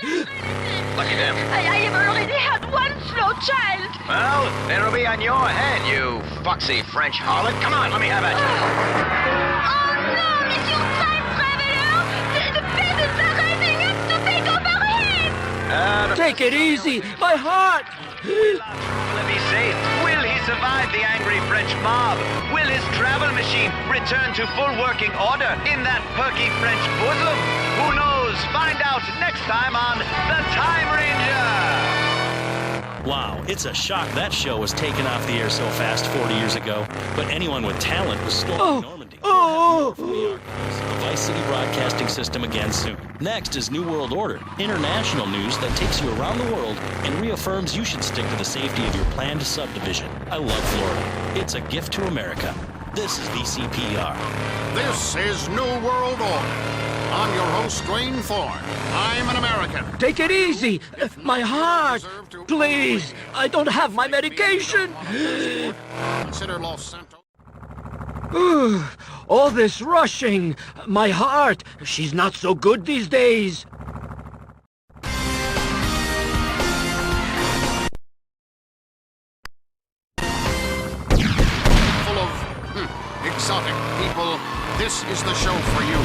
Lucky them.
I have already had one slow child.
Well, it'll be on your head, you foxy French harlot. Come on, let me have it.
Oh no, monsieur time traveler! The peasants are rising up to take overhead!
Take it easy! My heart!
Will he be safe? Will he survive the angry French mob? Will his travel machine return to full working order in that perky French bosom? Who knows? Find out next time on The Time Ranger!
Wow, it's a shock that show was taken off the air so fast 40 years ago. But anyone with talent was storming Normandy.
Oh!
From the archives of the Vice City Broadcasting System again soon. Next is New World Order, international news that takes you around the world and reaffirms you should stick to the safety of your planned subdivision. I love Florida. It's a gift to America. This is VCPR.
This is New World Order. I'm your host, Dwayne Thorne. I'm an American.
Take it easy! My heart! Please! I don't have my medication!
Consider Los Santos.
All this rushing! My heart! She's not so good these days!
Full of exotic people, this is the show for you.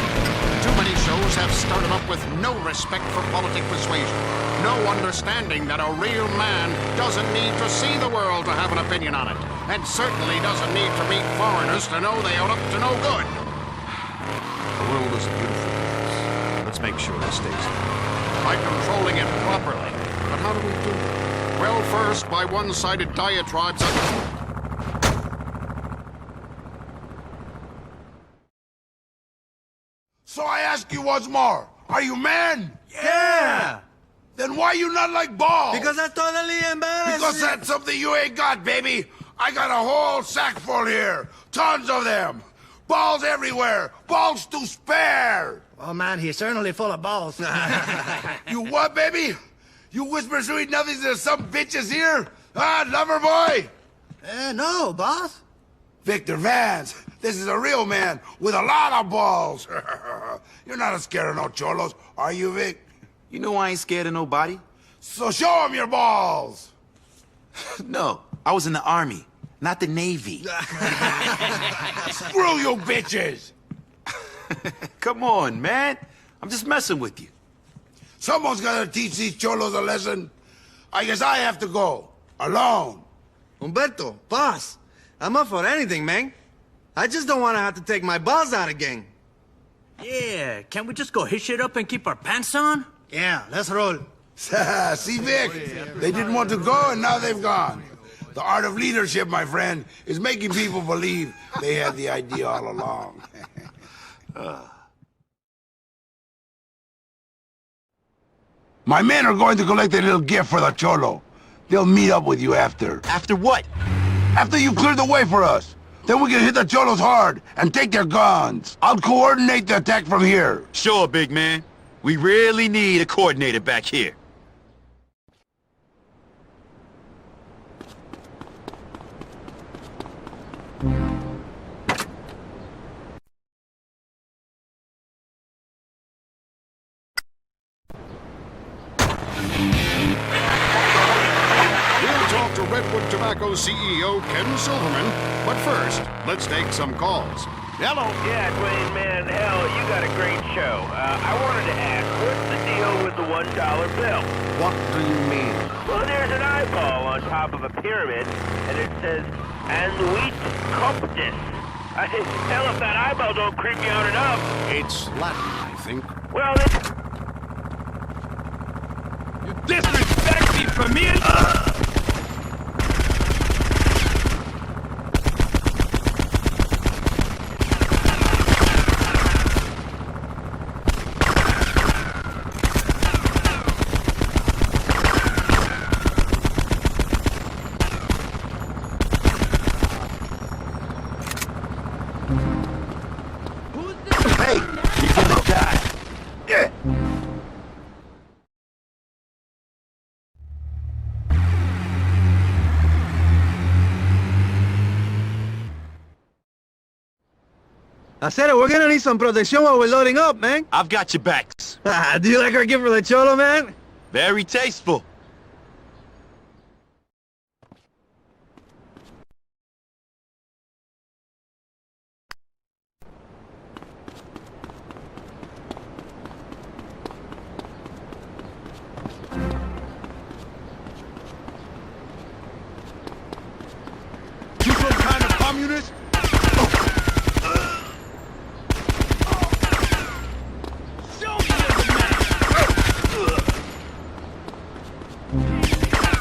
Too many shows have started up with no respect for politic persuasion, no understanding that a real man doesn't need to see the world to have an opinion on it, and certainly doesn't need to meet foreigners to know they are up to no good.
The world is a beautiful place. Let's make sure it stays there.
By controlling it properly. But how do we do it? Well, first, by one-sided diatribes of...
So I ask you once more, are you man?
Yeah!
Then why you not like balls?
Because that's totally embarrassing.
Because that's something you ain't got, baby. I got a whole sack full here. Tons of them. Balls everywhere. Balls to spare.
Oh, man, he's certainly full of balls.
You what, baby? You whisper sweet nothings to some bitches here? Ah, lover boy?
No, boss.
Victor Vance. This is a real man with a lot of balls. You're not scared of no cholos, are you, Vic?
You know I ain't scared of nobody.
So show him your balls.
No, I was in the Army, not the Navy.
Screw you bitches.
Come on, man. I'm just messing with you.
Someone's gotta teach these cholos a lesson. I guess I have to go. Alone.
Umberto, boss. I'm up for anything, man. I just don't want to have to take my balls out again.
Yeah, can't we just go hit shit up and keep our pants on?
Yeah, let's roll.
See, Vic? They didn't want to go, and now they've gone. The art of leadership, my friend, is making people believe they had the idea all along. My men are going to collect a little gift for the cholo. They'll meet up with you after.
After what?
After you cleared the way for us. Then we can hit the cholos hard and take their guns. I'll coordinate the attack from here.
Sure, big man. We really need a coordinator back here.
We'll talk to Redwood Tobacco CEO Ken Silverman, but first, let's take some calls. Hello?
Yeah, Dwayne, man, hell, you got a great show. I wanted to ask, what's the deal with the $1 bill?
What do you mean?
Well, there's an eyeball on top of a pyramid, and it says, "And wheat coptis." Hell, if that eyeball don't creep me out enough.
It's Latin, I think.
Well,
You disrespect me, familia!
Hey, you're gonna die. Yeah.
I said it, we're gonna need some protection while we're loading up, man.
I've got your backs.
Do you like our gift for the cholo, man?
Very tasteful.
You some kind of communist?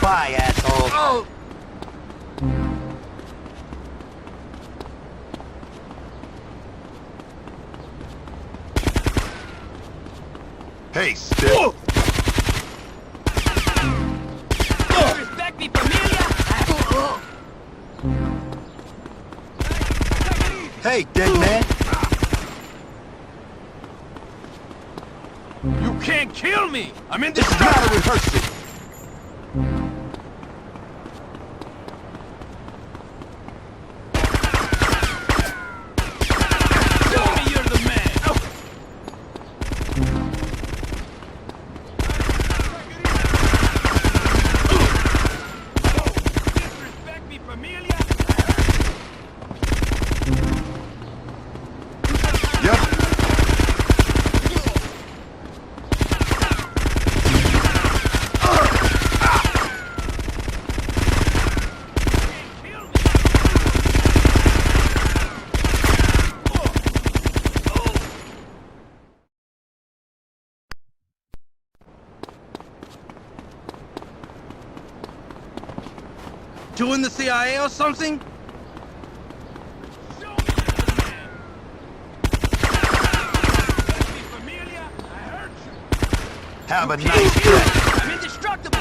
Bye, asshole.
Oh.
Hey, still.
Respect me, familia!
Hey, dead man.
You can't kill me! I'm
This is not a rehearsal.
Show me you're the man! Disrespect me, familia!
Yep.
You in the CIA or something?
Have a nice day.
I'm indestructible!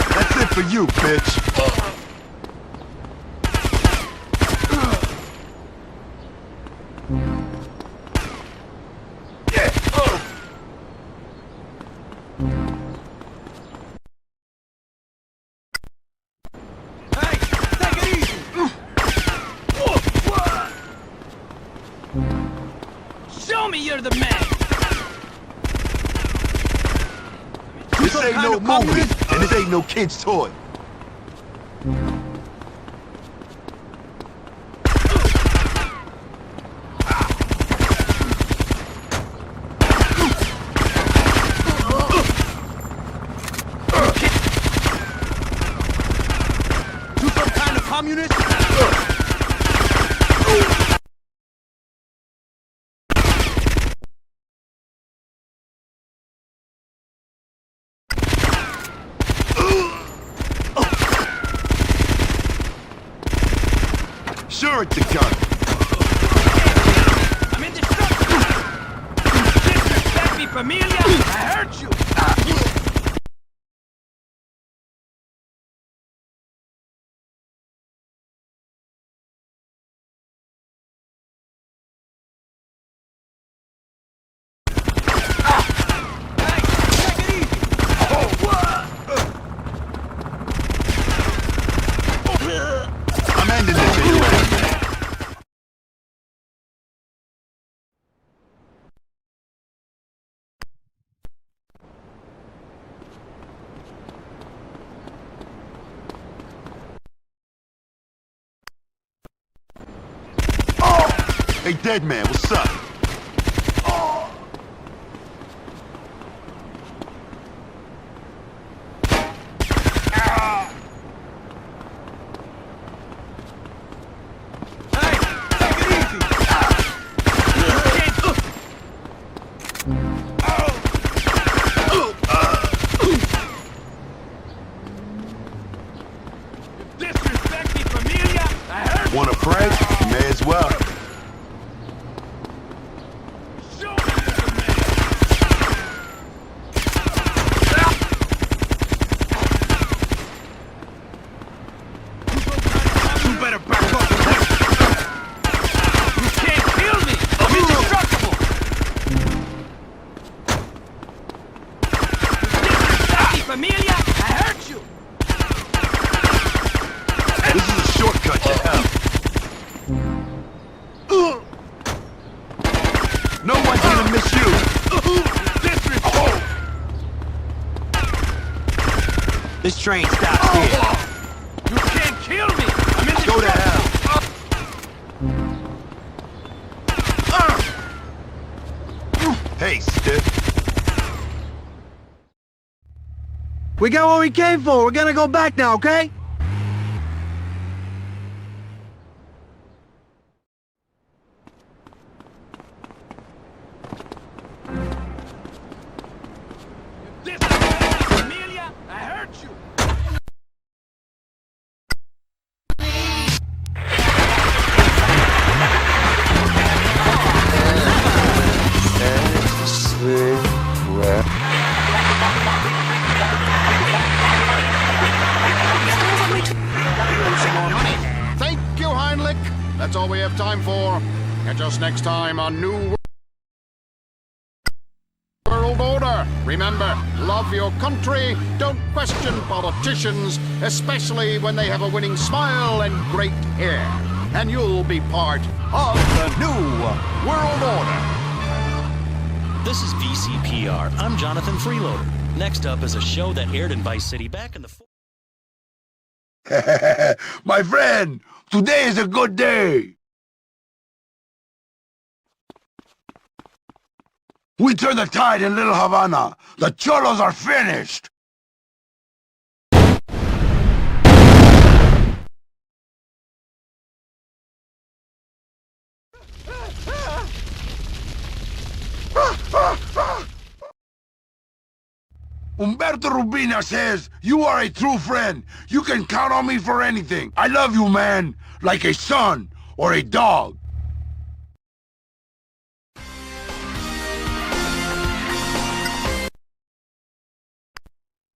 That's it for you, bitch.
Show me you're the man!
This ain't no movie, and this ain't no kid's toy.
You some kind of communist?
Sure, it's a gun.
I'm indestructible! familia? I hurt you!
I'm ending this anyway. Hey, dead man, what's up?
Disrespect me, familia? I hurt you!
Wanna pray? You may as well.
You better back up and wait. You can't kill me! I'm indestructible! Disrespect me, familia? I hurt you!
This is a shortcut to hell. No one's gonna miss you.
Disrespect!
This train stops here.
You can't kill me! I'm indestructible!
Go to hell. Hey, stiff.
We got what we came for. We're gonna go back now, okay?
Amelia, I hurt you!
Some more money. Thank you, Heinrich. That's all we have time for. Catch us next time on New World Order. Remember, love your country. Don't question politicians, especially when they have a winning smile and great hair. And you'll be part of the New World Order.
This is VCPR. I'm Jonathan Freeloader. Next up is a show that aired in Vice City back in the...
My friend, today is a good day. We turn the tide in Little Havana. The cholos are finished. Umberto Rubina says, you are a true friend. You can count on me for anything. I love you, man, like a son or a dog.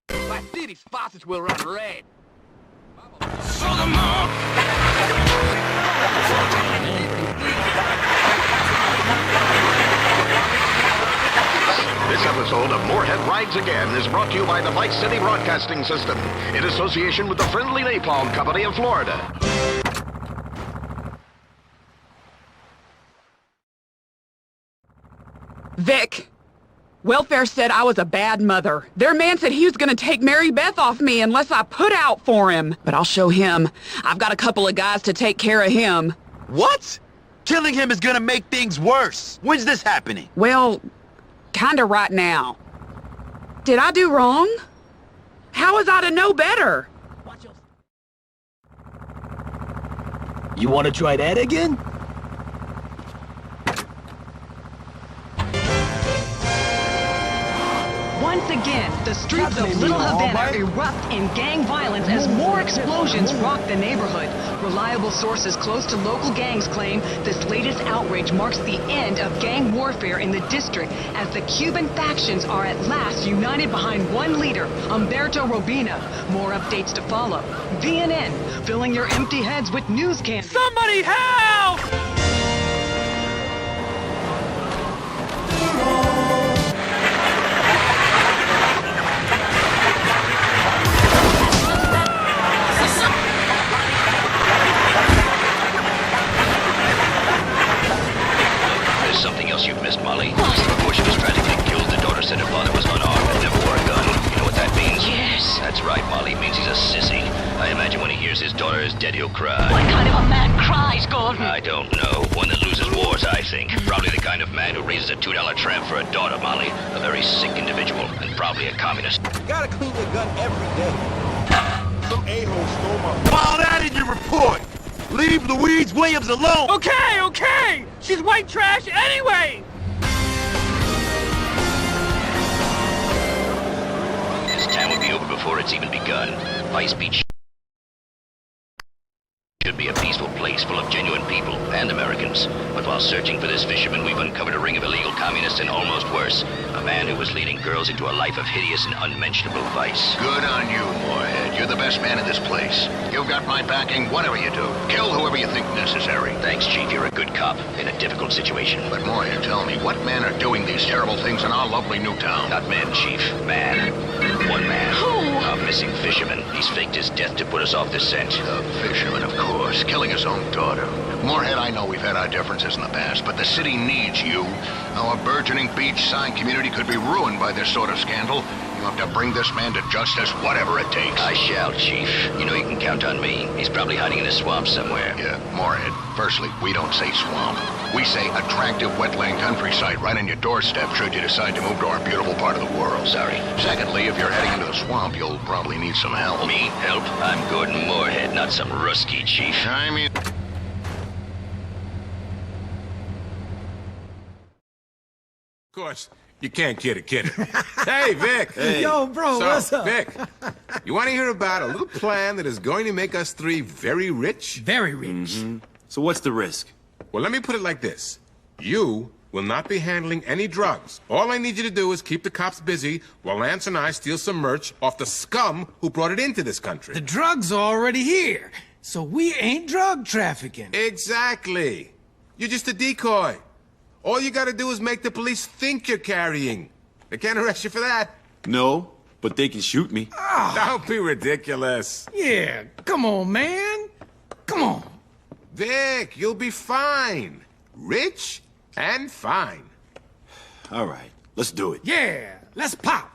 My city's faucets will run red. Show them up!
This episode of Moorhead Rides Again is brought to you by the Vice City Broadcasting System in association with the Friendly Napalm Company of Florida.
Vic, welfare said I was a bad mother. Their man said he was gonna take Mary Beth off me unless I put out for him. But I'll show him. I've got a couple of guys to take care of him.
What? Killing him is gonna make things worse. When's this happening?
Well, kinda right now. Did I do wrong? How was I to know better?
You wanna try that again?
Once Once again, the streets of Little Havana erupt in gang violence as more explosions rock the neighborhood. Reliable sources close to local gangs claim this latest outrage marks the end of gang warfare in the district as the Cuban factions are at last united behind one leader, Umberto. More updates to follow. VNN, filling your empty heads with news candy.
Somebody help!
There's something else you've missed, Molly. Before she was tragically killed, the daughter said her father was unarmed and never wore a gun. You know what that means?
Yes.
That's right, Molly. It means he's a sissy. I imagine when he hears his daughter is dead, he'll cry.
What kind of a man cries, Gordon?
I don't know. One that loses wars, I think. Probably the kind of man who raises a $2 tramp for a daughter, Molly. A very sick individual, and probably a communist.
You gotta clean your gun every day. Some a-hole stole my...
File that in your report! Leave Louise Williams alone!
Okay, okay! She's white trash anyway!
This town will be over before it's even begun. Vice Beach should be a peaceful place full of genuine people and Americans. But while searching for this fisherman, we've uncovered a ring of illegal communists and almost worse, a man who was leading girls into a life of hideous and unmentionable vice.
Good on you, Moorhead. You're the best man in this place. You've got my backing, whatever you do. Kill whoever you think necessary.
Thanks, Chief. You're a good cop in a difficult situation.
But Moorhead, tell me, what men are doing these terrible things in our lovely new town?
Not men, Chief. Man. One man.
Who?
A missing fisherman. He's faked his death to put us off the scent.
The fisherman, of course, killing his own daughter. Moorhead, I know we've had our differences in the past, but the city needs you. Our burgeoning beachside community could be ruined by this sort of scandal. You have to bring this man to justice, whatever it takes.
I shall, Chief. You know you can count on me. He's probably hiding in a swamp somewhere.
Yeah, Moorhead. Firstly, we don't say swamp. We say attractive wetland countryside right on your doorstep should you decide to move to our beautiful part of the world.
Sorry.
Secondly, if you're heading into the swamp, you'll probably need some help.
Me? Help? I'm Gordon Moorhead, not some rusky, Chief.
I mean...
Of course, you can't kid a kid. Hey, Vic.
Hey. Yo, bro, what's up?
Vic, you want to hear about a little plan that is going to make us three very rich?
Very rich.
Mm-hmm. So what's the risk?
Well, let me put it like this. You will not be handling any drugs. All I need you to do is keep the cops busy while Lance and I steal some merch off the scum who brought it into this country.
The drugs are already here, so we ain't drug trafficking.
Exactly. You're just a decoy. All you gotta do is make the police think you're carrying. They can't arrest you for that.
No, but they can shoot me.
Don't be ridiculous.
Yeah, come on, man. Come on.
Vic, you'll be fine. Rich and fine.
All right, let's do it.
Yeah, let's pop.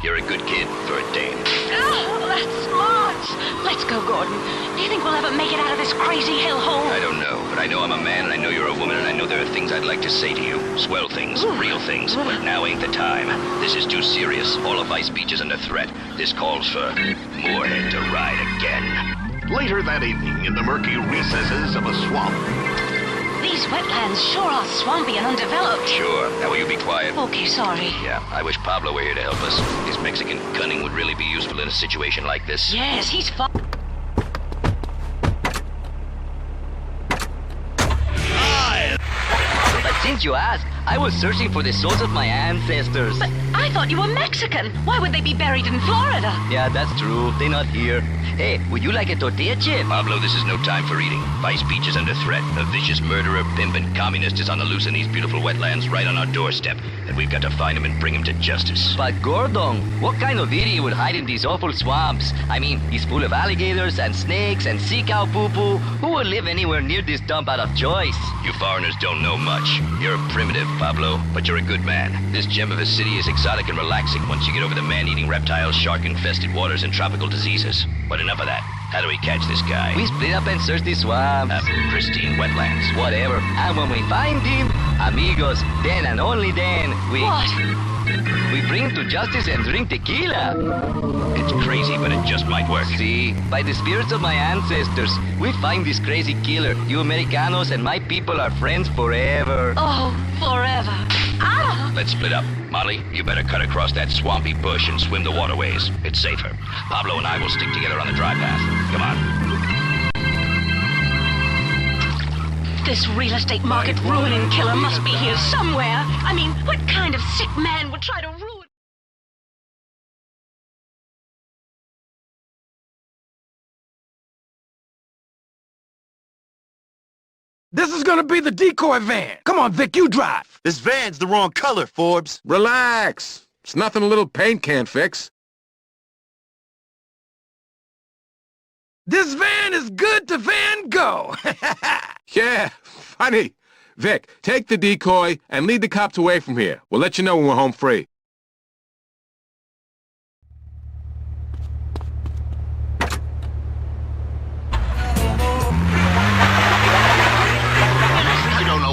You're a good kid for a dame.
Oh, that's smart. Let's go, Gordon. Do you think we'll ever make it out of this crazy hellhole?
I don't know, but I know I'm a man, and I know you're a woman, and I know there are things I'd like to say to you. Swell things, real things, but now ain't the time. This is too serious. All of Vice Beach is under threat. This calls for Moorhead to ride again.
Later that evening, in the murky recesses of a swamp.
These wetlands sure are swampy and undeveloped.
Sure. Now will you be quiet?
Okay, sorry.
Yeah, I wish Pablo were here to help us. His Mexican cunning would really be useful in a situation like this.
Yes, he's fine.
But since you ask, I was searching for the souls of my ancestors.
But I thought you were Mexican. Why would they be buried in Florida?
Yeah, that's true. They're not here. Hey, would you like a tortilla chip?
Pablo, this is no time for eating. Vice Beach is under threat. A vicious murderer, pimp, and communist is on the loose in these beautiful wetlands right on our doorstep. And we've got to find him and bring him to justice.
But Gordon, what kind of idiot would hide in these awful swamps? I mean, he's full of alligators and snakes and sea cow poo-poo. Who would live anywhere near this dump out of choice?
You foreigners don't know much. You're a primitive, Pablo, but you're a good man. This gem of a city is exotic and relaxing once you get over the man-eating reptiles, shark-infested waters, and tropical diseases. But enough of that. How do we catch this guy?
We split up and search the swamps.
Pristine wetlands.
Whatever. And when we find him, amigos, then and only then, we...
What?
We bring him to justice and drink tequila. It's crazy, but it just might work. See, by the spirits of my ancestors, we find this crazy killer. You Americanos and my people are friends forever.
Oh, forever. Ah!
Let's split up. Molly, you better cut across that swampy bush and swim the waterways. It's safer. Pablo and I will stick together on the dry path. Come on.
This real estate market ruining killer must be here somewhere. I mean, what kind of sick man would try to ruin...
This is gonna be the decoy van. Come on, Vic, you drive.
This van's the wrong color, Forbes.
Relax. It's nothing a little paint can't fix.
This van is good to Van Gogh.
Yeah, funny. Vic, take the decoy and lead the cops away from here. We'll let you know when we're home free.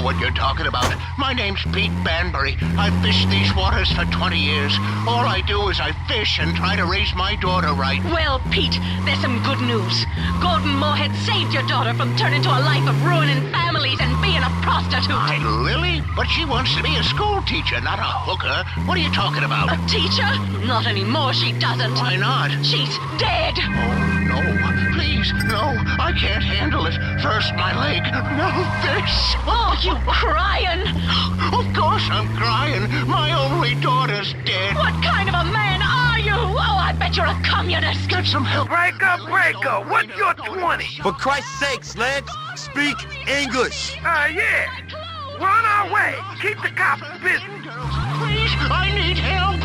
What you're talking about. My name's Pete Banbury. I've fished these waters for 20 years. All I do is I fish and try to raise my daughter right.
Well, Pete, there's some good news. Gordon Moorhead saved your daughter from turning to a life of ruining families and being a prostitute.
Lily? But she wants to be a school teacher, not a hooker. What are you talking about?
A teacher? Not anymore, she doesn't.
Why not?
She's dead.
Oh, no. Please, no. I can't handle it. First my leg, now this.
Oh, you crying?
Of course I'm crying. My only daughter's dead.
What kind of a man are you? Oh, I bet you're a communist.
Get some help.
Breaker, what's your 20?
For Christ's sakes, lads, speak English.
Yeah. We're on our way. Keep the cops busy.
Please, I need help.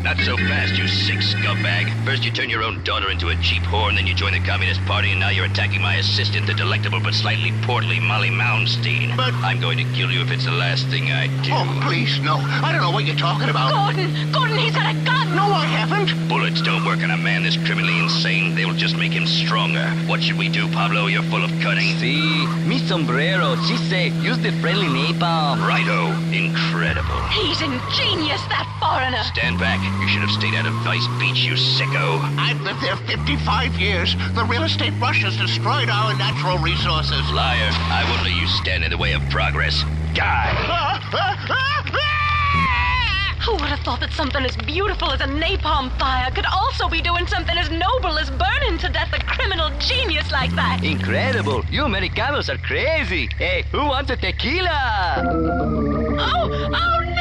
Not so fast, you sick scumbag. First you turn your own daughter into a cheap whore, and then you join the Communist Party, and now you're attacking my assistant, the delectable but slightly portly Molly Moundstein.
But...
I'm going to kill you if it's the last thing I do.
Oh, please, no. I don't know what you're talking about.
Gordon, he's got a gun.
No, I haven't.
Bullets don't work on a man this criminally insane. They will just make him stronger. What should we do, Pablo? You're full of cunning.
See, mi sombrero. She say, use the friendly napalm.
Righto. Incredible.
He's ingenious, that foreigner.
Stand back. You should have stayed out of Vice Beach, you sicko.
I've lived there 55 years. The real estate rush has destroyed our natural resources.
Liar. I won't let you stand in the way of progress. Die.
Who would have thought that something as beautiful as a napalm fire could also be doing something as noble as burning to death a criminal genius like that?
Incredible. You Americanos are crazy. Hey, who wants a tequila?
Oh no!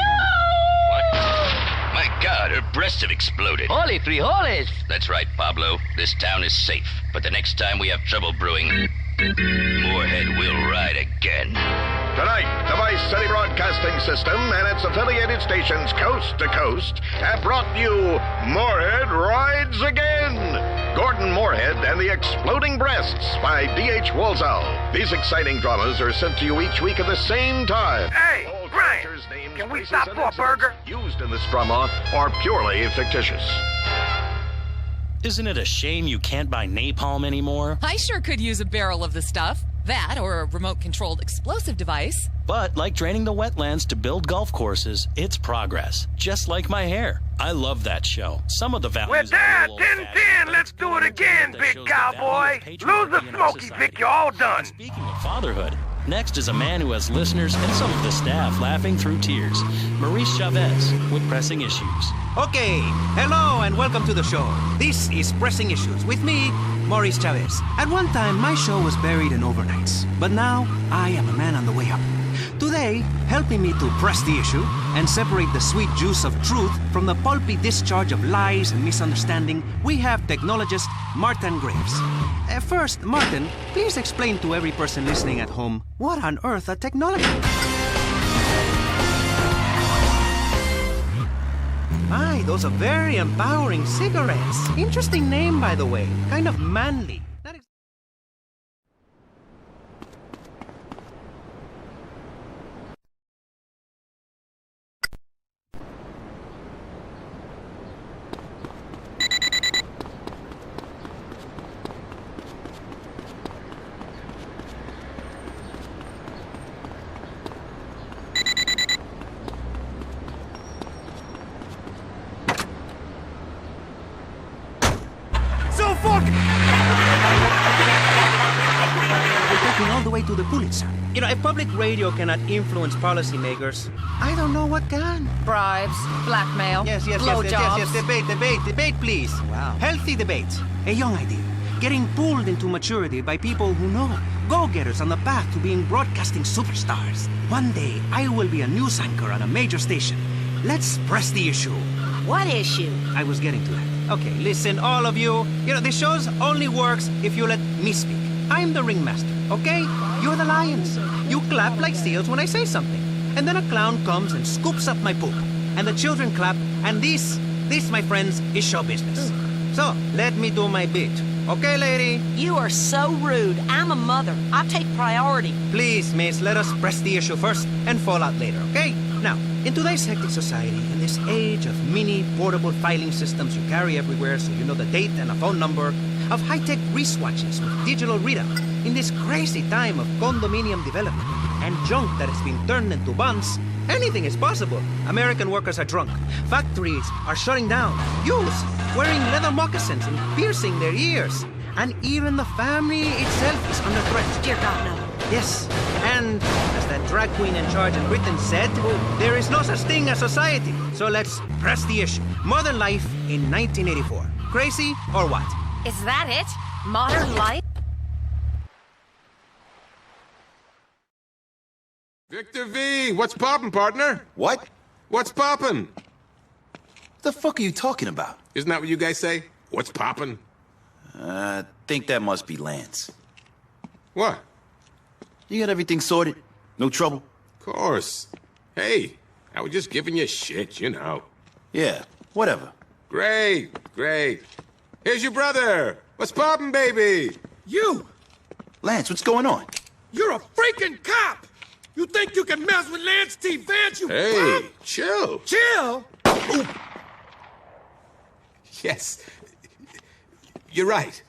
My God, her breasts have exploded.
Holy frijoles!
That's right, Pablo. This town is safe. But the next time we have trouble brewing, Moorhead will ride again.
Tonight, the Vice City Broadcasting System and its affiliated stations coast to coast have brought you Moorhead Rides Again. Gordon Moorhead and the Exploding Breasts by D.H. Walsall. These exciting dramas are sent to you each week at the same time.
Hey, Brian, can we stop for a burger?
Used in this drama are purely fictitious.
Isn't it a shame you can't buy napalm anymore?
I sure could use a barrel of the stuff. That or a remote-controlled explosive device.
But like draining the wetlands to build golf courses, it's progress. Just like my hair. I love that show. Some of the values...
We're there, 10-10. Let's do it again, big cowboy. Lose the smoky, Vic. You're all done.
Speaking of fatherhood, next is a man who has listeners and some of the staff laughing through tears. Maurice Chavez with Pressing Issues.
Okay, hello and welcome to the show. This is Pressing Issues with me, Maurice Chavez. At one time, my show was buried in overnights, but now I am a man on the way up. Today, helping me to press the issue and separate the sweet juice of truth from the pulpy discharge of lies and misunderstanding, we have technologist Martin Graves. First, Martin, please explain to every person listening at home what on earth a technology is. Aye, those are very empowering cigarettes. Interesting name, by the way. Kind of manly. to the Pulitzer. You know, if public radio cannot influence policymakers, I don't know what can.
Bribes, blackmail,
Yes,
blowjobs.
Debate, please.
Wow.
Healthy debate. A young idea. Getting pulled into maturity by people who know. Go-getters on the path to being broadcasting superstars. One day, I will be a news anchor on a major station. Let's press the issue.
What issue?
I was getting to that. Okay, listen, all of you. You know, the show's only works if you let me speak. I'm the ringmaster, okay? You're the lions. You clap like seals when I say something. And then a clown comes and scoops up my poop. And the children clap, and this, my friends, is show business. So, let me do my bit. Okay, lady?
You are so rude. I'm a mother. I take priority.
Please, miss, let us press the issue first and fall out later, okay? Now, in today's hectic society, in this age of mini portable filing systems you carry everywhere so you know the date and a phone number, of high-tech wristwatches with digital readout, in this crazy time of condominium development and junk that has been turned into bonds, anything is possible. American workers are drunk. Factories are shutting down. Youths wearing leather moccasins and piercing their ears. And even the family itself is under threat.
Dear God, no.
Yes, and as that drag queen in charge in Britain said, there is no such thing as society. So let's press the issue. Modern life in 1984. Crazy or what?
Is that it? Modern life?
Victor V, what's poppin', partner?
What?
What's poppin'?
The fuck are you talking about?
Isn't that what you guys say? What's poppin'?
I think that must be Lance.
What?
You got everything sorted? No trouble?
Of course. Hey, I was just giving you shit, you know.
Yeah, whatever.
Great. Here's your brother. What's poppin', baby?
You!
Lance, what's going on?
You're a freaking cop! You think you can mess with Lance T. Vance, you
Hey,
bum?
chill.
Chill?
Ooh. Yes. You're right.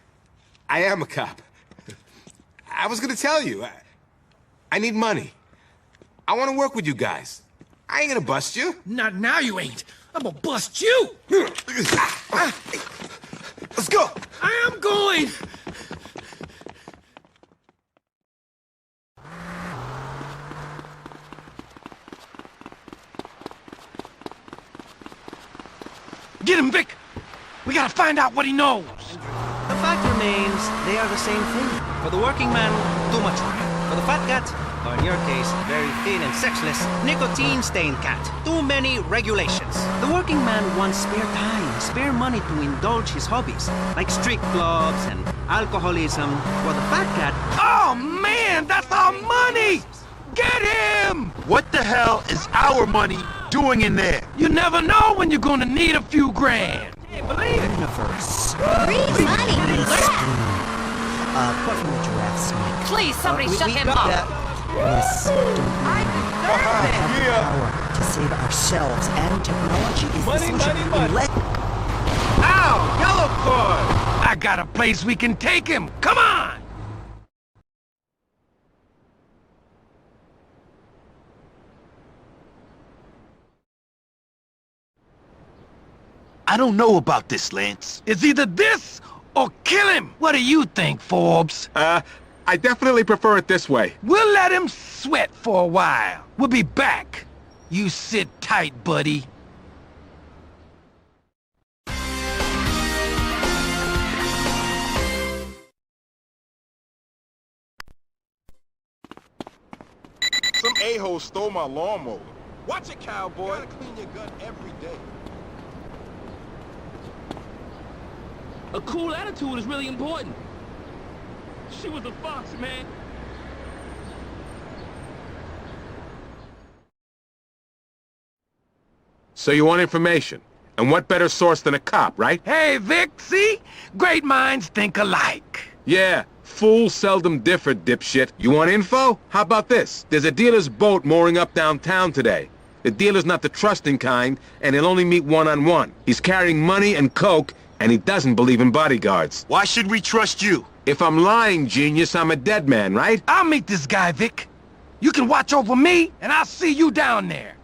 I am a cop. I was gonna tell you. I need money. I want to work with you guys. I ain't gonna bust you.
Not now you ain't. I'm gonna bust you!
Let's go!
I am going! Get him, Vic! We gotta find out what he knows!
The fact remains, they are the same thing. For the working man, too much work. For the fat cat, or in your case, very thin and sexless, nicotine-stained cat. Too many regulations. The working man wants spare time, spare money to indulge his hobbies, like street clubs and alcoholism, while the fat cat...
Oh, man! That's our money! Get him!
What the hell is our money doing in there?
You never know when you're gonna need a few grand.
Can't believe it.
Universe.
Free money!
Apart from the giraffe's neck.
Please, somebody
we
shut him
got
up!
that. Yes, don't we have the power to save ourselves, and technology is the solution. Let
Ow! Yellow cord! I got a place we can take him! Come on!
I don't know about this, Lance.
It's either this or kill him! What do you think, Forbes?
I definitely prefer it this way.
We'll let him sweat for a while. We'll be back. You sit tight, buddy.
Some a-hole stole my lawnmower. Watch it, cowboy. You gotta clean your gun every day.
A cool attitude is really important. She was a fox, man.
So you want information? And what better source than a cop, right?
Hey, Vic, see? Great minds think alike.
Yeah, fools seldom differ, dipshit. You want info? How about this? There's a dealer's boat mooring up downtown today. The dealer's not the trusting kind, and he'll only meet one-on-one. He's carrying money and coke, and he doesn't believe in bodyguards.
Why should we trust you?
If I'm lying, genius, I'm a dead man, right?
I'll meet this guy, Vic. You can watch over me, and I'll see you down there.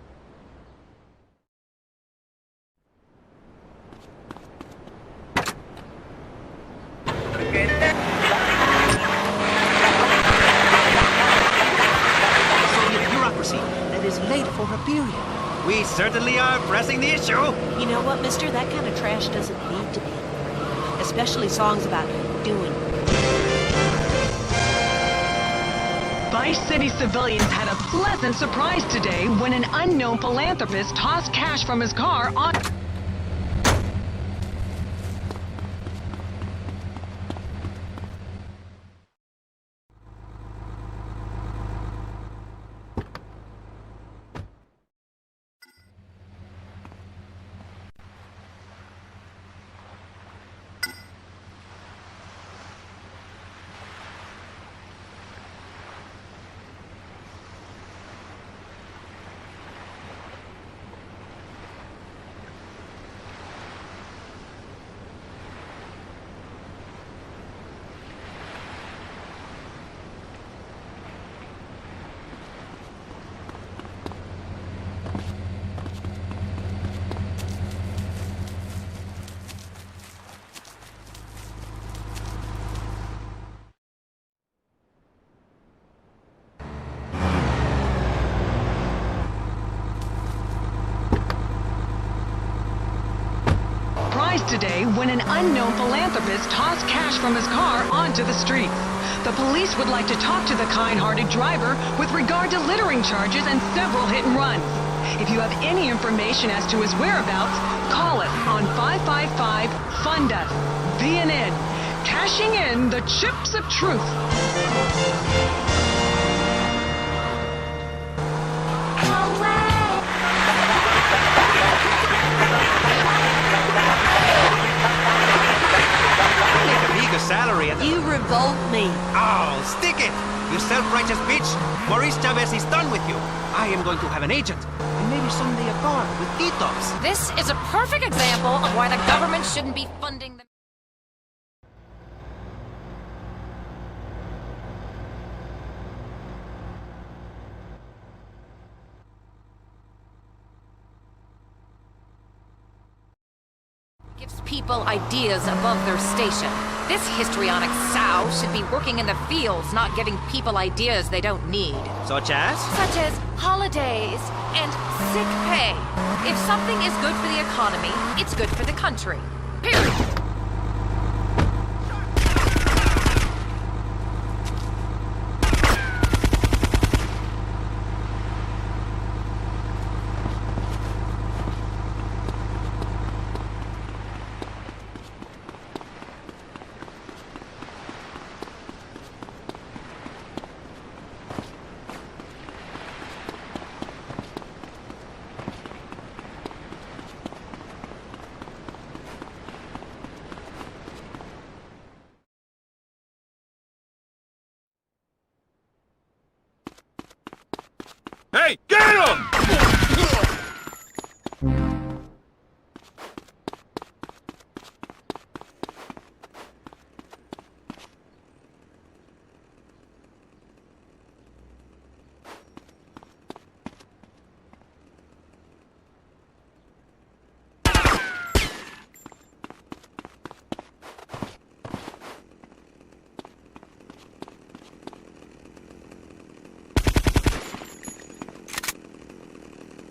for a period. We certainly are pressing the issue.
You know what, mister? That kind of trash doesn't need to be. Especially songs about doing.
Vice City civilians had a pleasant surprise today when an unknown philanthropist tossed cash from his car on... today when an unknown philanthropist tossed cash from his car onto the streets. The police would like to talk to the kind-hearted driver with regard to littering charges and several hit and runs. If you have any information as to his whereabouts, call us on 555-FUND-US. VNN, cashing in the chips of truth.
Salary and...
You revolt me.
Oh, stick it! You self-righteous bitch! Maurice Chavez is done with you. I am going to have an agent. And maybe someday a car with detox.
This is a perfect example of why the government shouldn't be funding the... gives people ideas above their station. This histrionic sow should be working in the fields, not giving people ideas they don't need.
Such as?
Such as holidays and sick pay. If something is good for the economy, it's good for the country. Period.
Hey, get him!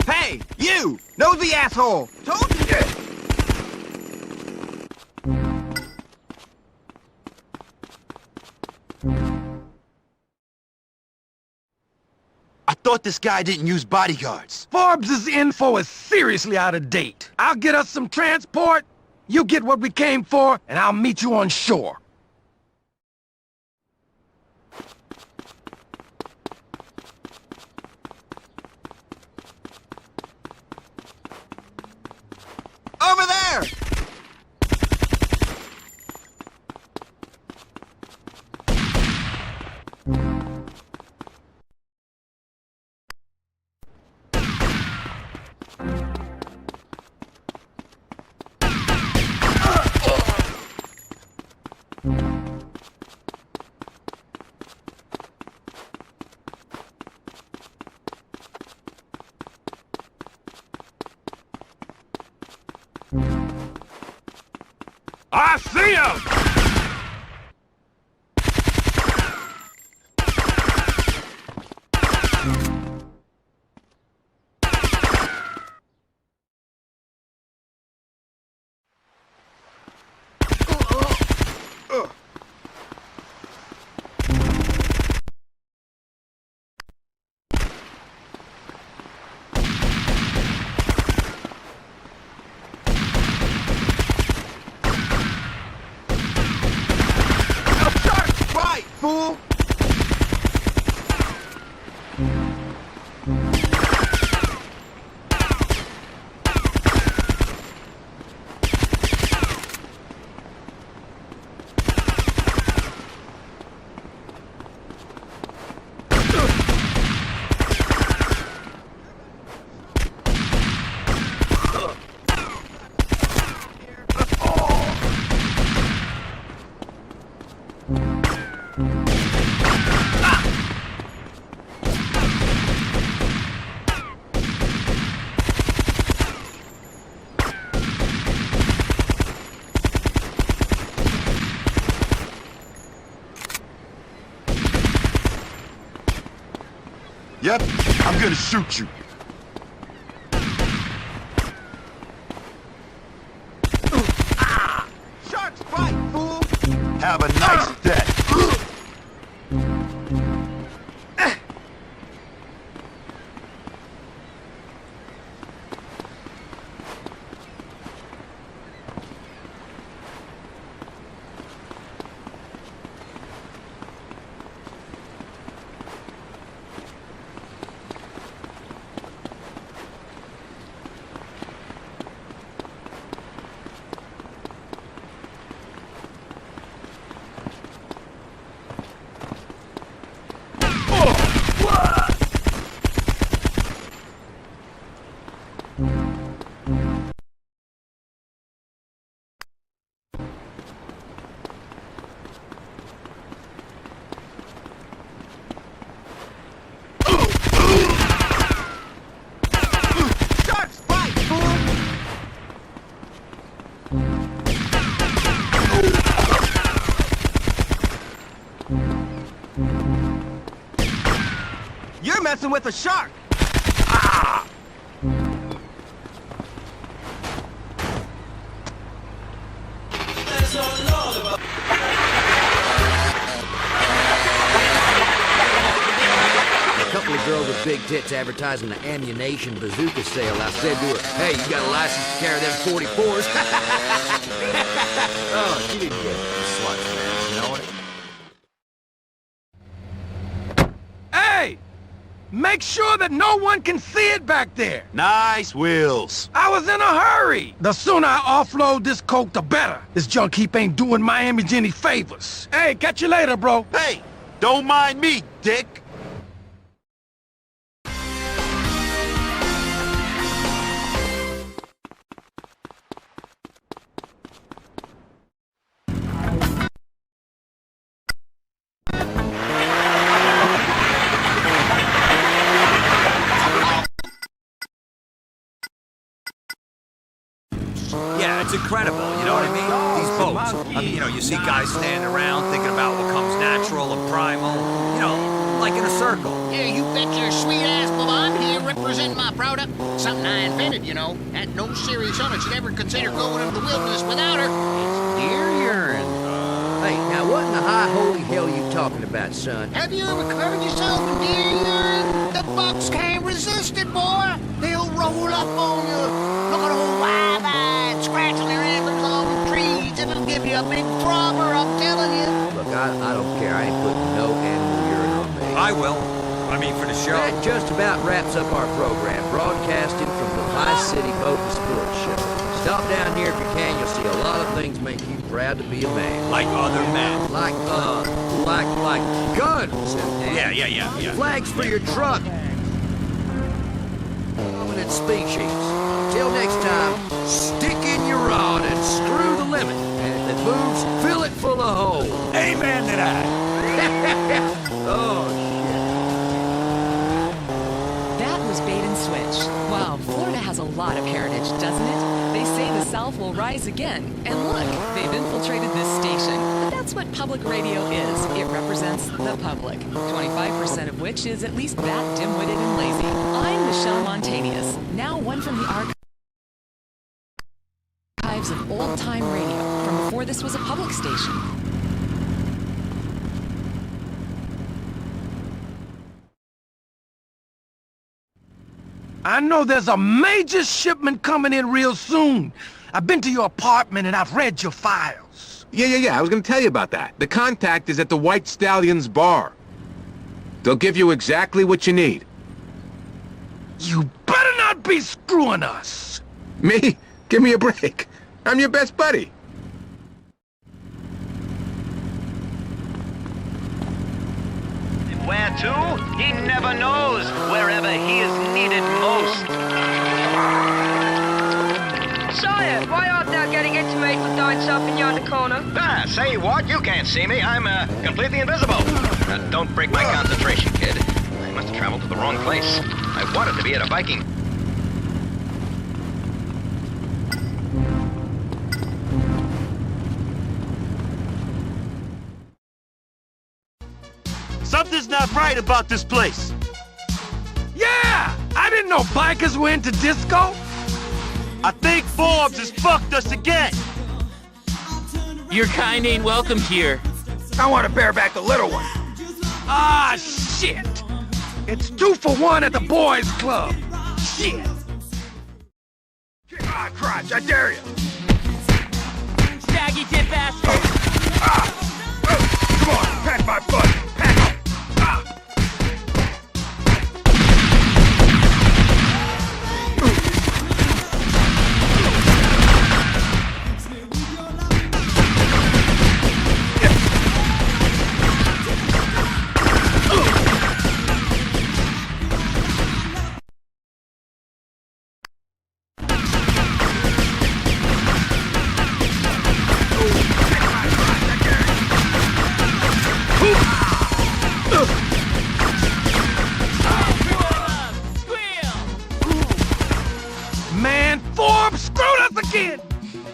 Hey, you! Nosy asshole! Told you!
I thought this guy didn't use bodyguards.
Forbes' info is seriously out of date. I'll get us some transport, you get what we came for, and I'll meet you on shore.
Over there!
I see him!
Yep, I'm gonna shoot you.
Sharks bite, fool!
Have a nice day.
You're messing with a shark!
A couple of girls with big tits advertising the ammunition bazooka sale. I said to her, hey, you got a license to carry them 44s? Oh, she didn't get it. Sluts, man. You know what?
Hey! Make sure that no one can see it back there!
Nice wheels.
I was in a hurry! The sooner I offload this coke, the better. This junk heap ain't doing my image any favors. Hey, catch you later, bro.
Hey, don't mind me, dick.
Yeah, it's incredible, you know what I mean? These boats. I mean, you know, you see guys standing around thinking about what comes natural and primal, you know, like in a circle.
Yeah, you bet your sweet ass, well, I'm here representing my product. Something I invented, you know, that no serious owner should ever consider going into the wilderness without her. It's deer urine.
Hey, now what in the high holy hell are you talking about, son?
Have you ever covered yourself in deer urine? The bucks can't resist it, boy. They'll roll up on you. Look at old wide-eyed, scratching their antlers on the trees. It'll give you a big throbber, I'm telling you.
Look, I don't care. I ain't putting no animal urine on me.
I will. I mean, for the show.
That just about wraps up our program, broadcasting from the Vice City Boat and Sports Show. Stop down here if you can. You'll see a lot of things make you proud to be a man.
Like other men.
Like guns.
Yeah.
Flags for your truck. Dominant species. Till next time, stick in your rod and screw the limit. And if it moves, fill it full of holes.
Amen to that.
Oh,
That was Bait and Switch. Wow, Florida has a lot of heritage, doesn't it? They say the South will rise again. And look, they've infiltrated this station. But that's what public radio is. It represents the public. 25% of which is at least that dim-witted and lazy. I'm Michelle Montanius, now one from the archives of old-time radio, from before this was a public station.
I know there's a major shipment coming in real soon. I've been to your apartment and I've read your files.
Yeah. I was gonna tell you about that. The contact is at the White Stallion's bar. They'll give you exactly what you need.
You better not be screwing us.
Me? Give me a break. I'm your best buddy.
Where to? He never knows. Wherever he is needed most.
Sire, why art thou getting intimate with thyself in yonder corner?
Ah, say what? You can't see me. I'm completely invisible. Don't break my concentration, kid. I must have traveled to the wrong place. I wanted to be at a Viking.
Something's not right about this place.
didn't know bikers were into disco.
I think Forbes has fucked us again.
Your kind ain't welcome here.
I want to bear back the little one. Ah, shit. It's 2 for 1 at the boys' club. Shit. Kick my crotch, I dare you.
Shaggy tit bastard.
Come on, pat my butt. Pat. Man, Forbes screwed us again!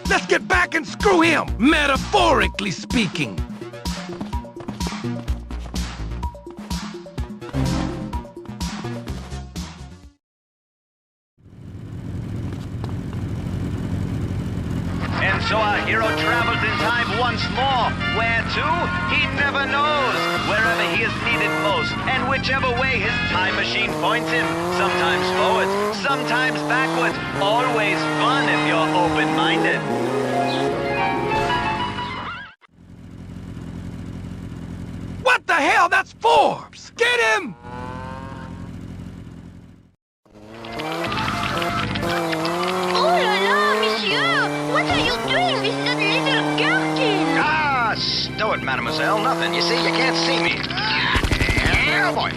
Let's get back and screw him, metaphorically speaking.
And so our hero travels in time once more. Where to? He never knows. Wherever he is needed most, and whichever way his time machine points him. Sometimes forward, sometimes backward. Always fun if you're open-minded.
What the hell? That's Forbes! Get him!
Oh la la, monsieur! What are you doing with that little gherkin?
Ah, stow it, mademoiselle. Nothing. You see, you can't see me. Oh, boy.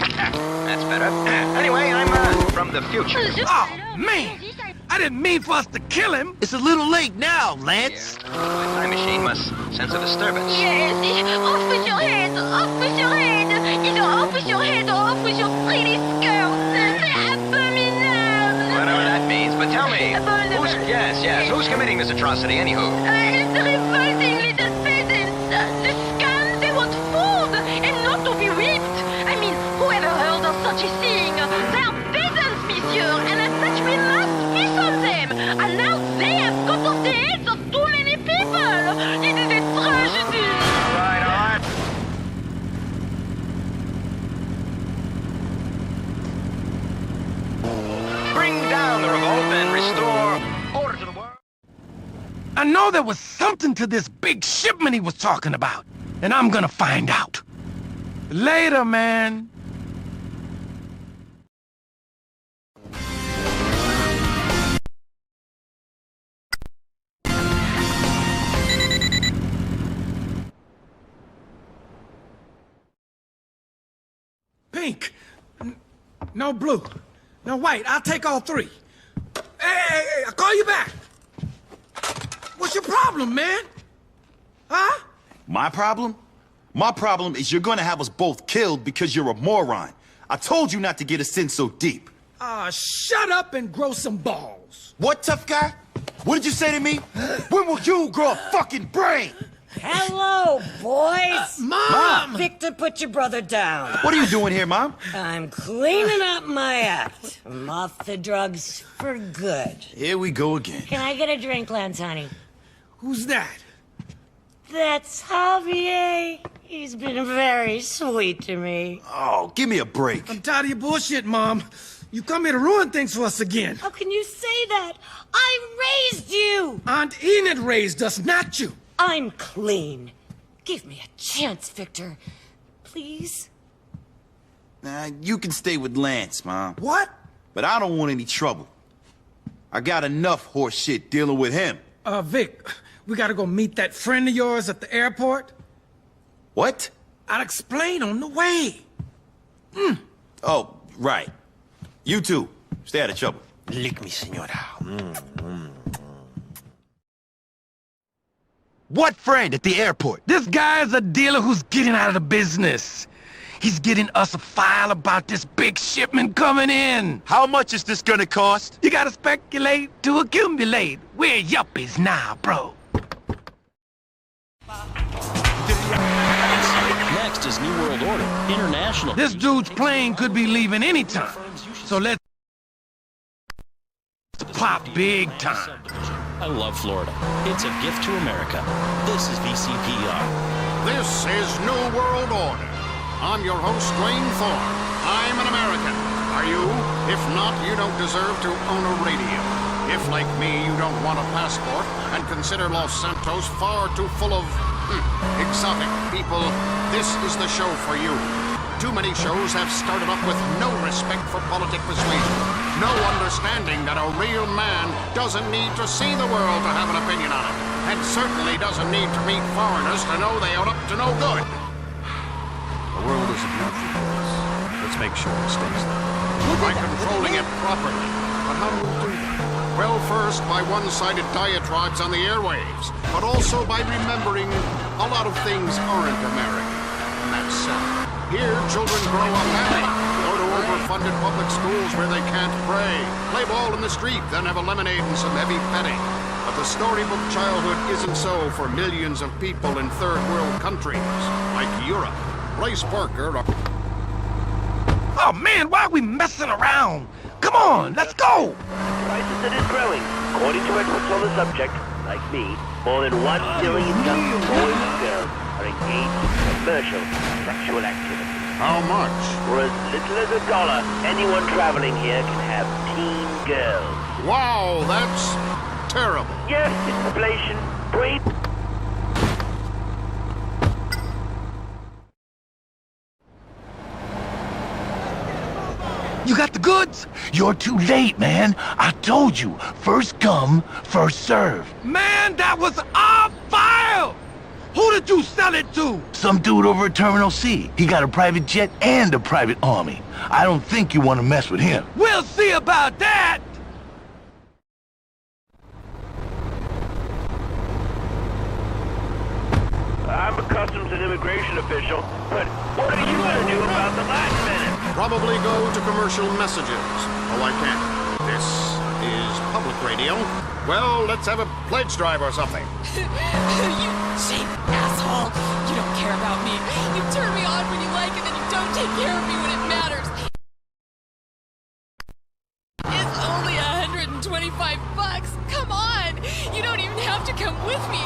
That's better. Anyway, I'm from the future.
Oh, man! I didn't mean for us to kill him!
It's a little late now, Lance.
My time machine must sense a disturbance.
Yes, off with your head! Off with your head! Either off with your head or off with your pretty skirt! C'est abominable!
Whatever that means, but tell me, who's committing this atrocity, anywho?
It's revolting little peasants! The scum, they want food, and not to be whipped! I mean, whoever heard of such a thing? They are peasants, monsieur, and as such we must feast on them! And now they have cut off the heads of too many people! It is a tragedy!
All right. Bring down the revolt and restore order to the world.
I know there was something to this big shipment he was talking about, and I'm gonna find out. Later, man. Pink. No blue. No white. I'll take all 3. Hey, I'll call you back. What's your problem, man? Huh?
My problem? My problem is you're gonna have us both killed because you're a moron. I told you not to get us in so deep.
Shut up and grow some balls.
What, tough guy? What did you say to me? When will you grow a fucking brain?
Hello, boys.
Mom!
Victor, put your brother down.
What are you doing here, Mom?
I'm cleaning up my act. I'm off the drugs for good.
Here we go again.
Can I get a drink, Lance, honey?
Who's that?
That's Javier. He's been very sweet to me.
Oh, give me a break.
I'm tired of your bullshit, Mom. You come here to ruin things for us again.
How can you say that? I raised you.
Aunt Enid raised us, not you.
I'm clean. Give me a chance, Victor. Please?
You can stay with Lance, Mom.
What?
But I don't want any trouble. I got enough horse shit dealing with him.
Vic, we gotta go meet that friend of yours at the airport.
What?
I'll explain on the way.
Oh, right. You two, stay out of trouble.
Lick me, senora. What friend at the airport?
This guy's a dealer who's getting out of the business. He's getting us a file about this big shipment coming in.
How much is this gonna cost?
You gotta speculate to accumulate. We're yuppies now, bro.
Next is New World Order, International.
This dude's plane could be leaving anytime. So let's
Pop big time.
I love Florida. It's a gift to America. This is VCPR.
This is New World Order. I'm your host, Dwayne Thorne. I'm an American. Are you? If not, you don't deserve to own a radio. If, like me, you don't want a passport and consider Los Santos far too full of exotic people, this is the show for you. Too many shows have started up with no respect for politic persuasion, no understanding that a real man doesn't need to see the world to have an opinion on it, and certainly doesn't need to meet foreigners to know they are up to no good. The world is a beautiful place. Let's make sure it stays there. By controlling it properly. But how do we do that? Well, first, by one-sided diatribes on the airwaves, but also by remembering a lot of things aren't American. And that's sad. Here, children grow up happy, go to overfunded public schools where they can't pray, play ball in the street, then have a lemonade and some heavy petting. But the storybook childhood isn't so for millions of people in third-world countries, like Europe. Bryce Parker...
Oh, man, why are we messing around? Come on, let's go!
The crisis that is growing. According to experts on the subject, like me, more than 1 million young boys and girls are engaged in commercial sexual activity.
How much?
For as little as $1, anyone traveling here can have teen girls.
Wow, that's terrible.
Yes, inflation, brain...
You got the goods? You're too late, man. I told you, first come, first serve. Man, that was our file! Who did you sell it to? Some dude over at Terminal C. He got a private jet and a private army. I don't think you want to mess with him. We'll see about that!
I'm a customs and immigration official, but what are you going to do about the last minute?
Probably go to commercial messages. Oh, I can't. This is public radio. Well, let's have a pledge drive or something.
You cheap asshole! You don't care about me. You turn me on when you like and then you don't take care of me when it matters. It's only $125. Come on! You don't even have to come with me.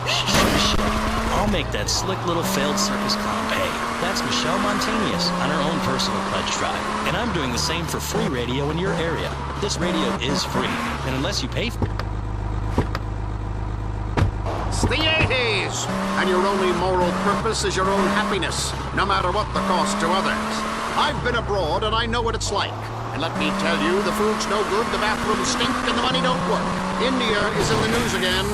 I'll make that slick little failed circus clown pay. That's Michelle Montanius on her own personal pledge drive. And I'm doing the same for free radio in your area. This radio is free, and unless you pay for it...
It's the 80s! And your only moral purpose is your own happiness, no matter what the cost to others. I've been abroad and I know what it's like. And let me tell you, the food's no good, the bathrooms stink, and the money don't work. India is in the news again.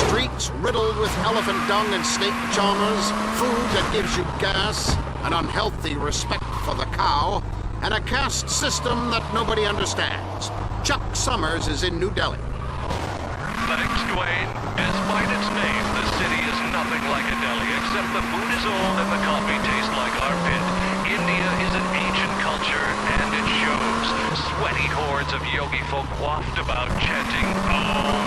Streets riddled with elephant dung and snake charmers, food that gives you gas, an unhealthy respect for the cow, and a caste system that nobody understands. Chuck Summers is in New Delhi.
Thanks, Dwayne. Despite its name, the city is nothing like a Delhi, except the food is old and the coffee tastes like armpit. India is an ancient culture, and it shows. Sweaty hordes of yogi folk waft about chanting Om,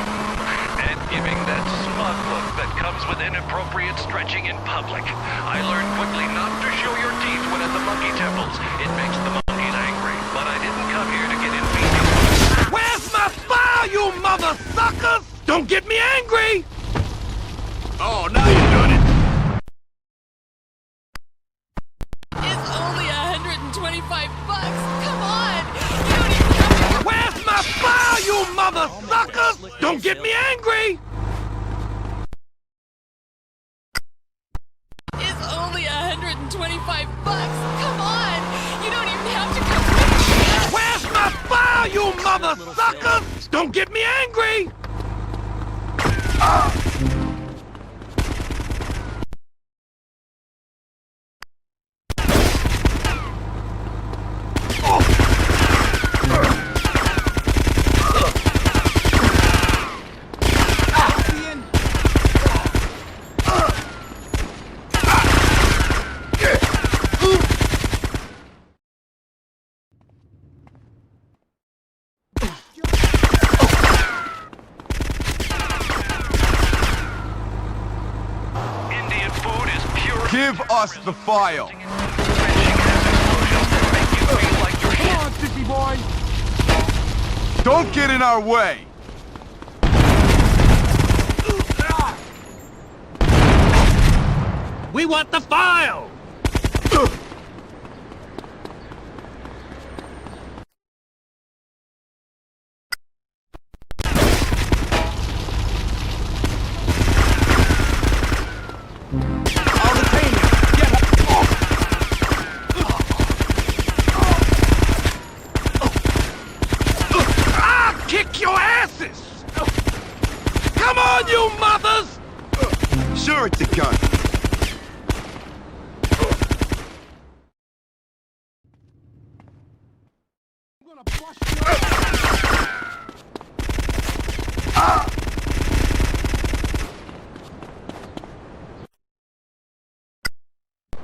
and giving that smug look that comes with inappropriate stretching in public. I learned quickly not to show your teeth when at the monkey temples. It makes the monkeys angry, but I didn't come here to get in meetings.
Where's my file, you mother suckers? Don't get me angry!
Oh, now you're doing it.
It's only $125. Come on! You don't even have to...
Where's my file, you mother suckers? Don't get me angry!
It's only $125. Come on! You don't even have to come with me!
Where's my file, you mother suckers? Don't get me angry!
Give us the file.
Come on, sissy boy.
Don't get in our way.
We want the file! Kick your asses! Come on, you mothers!
Sure, it's a gun.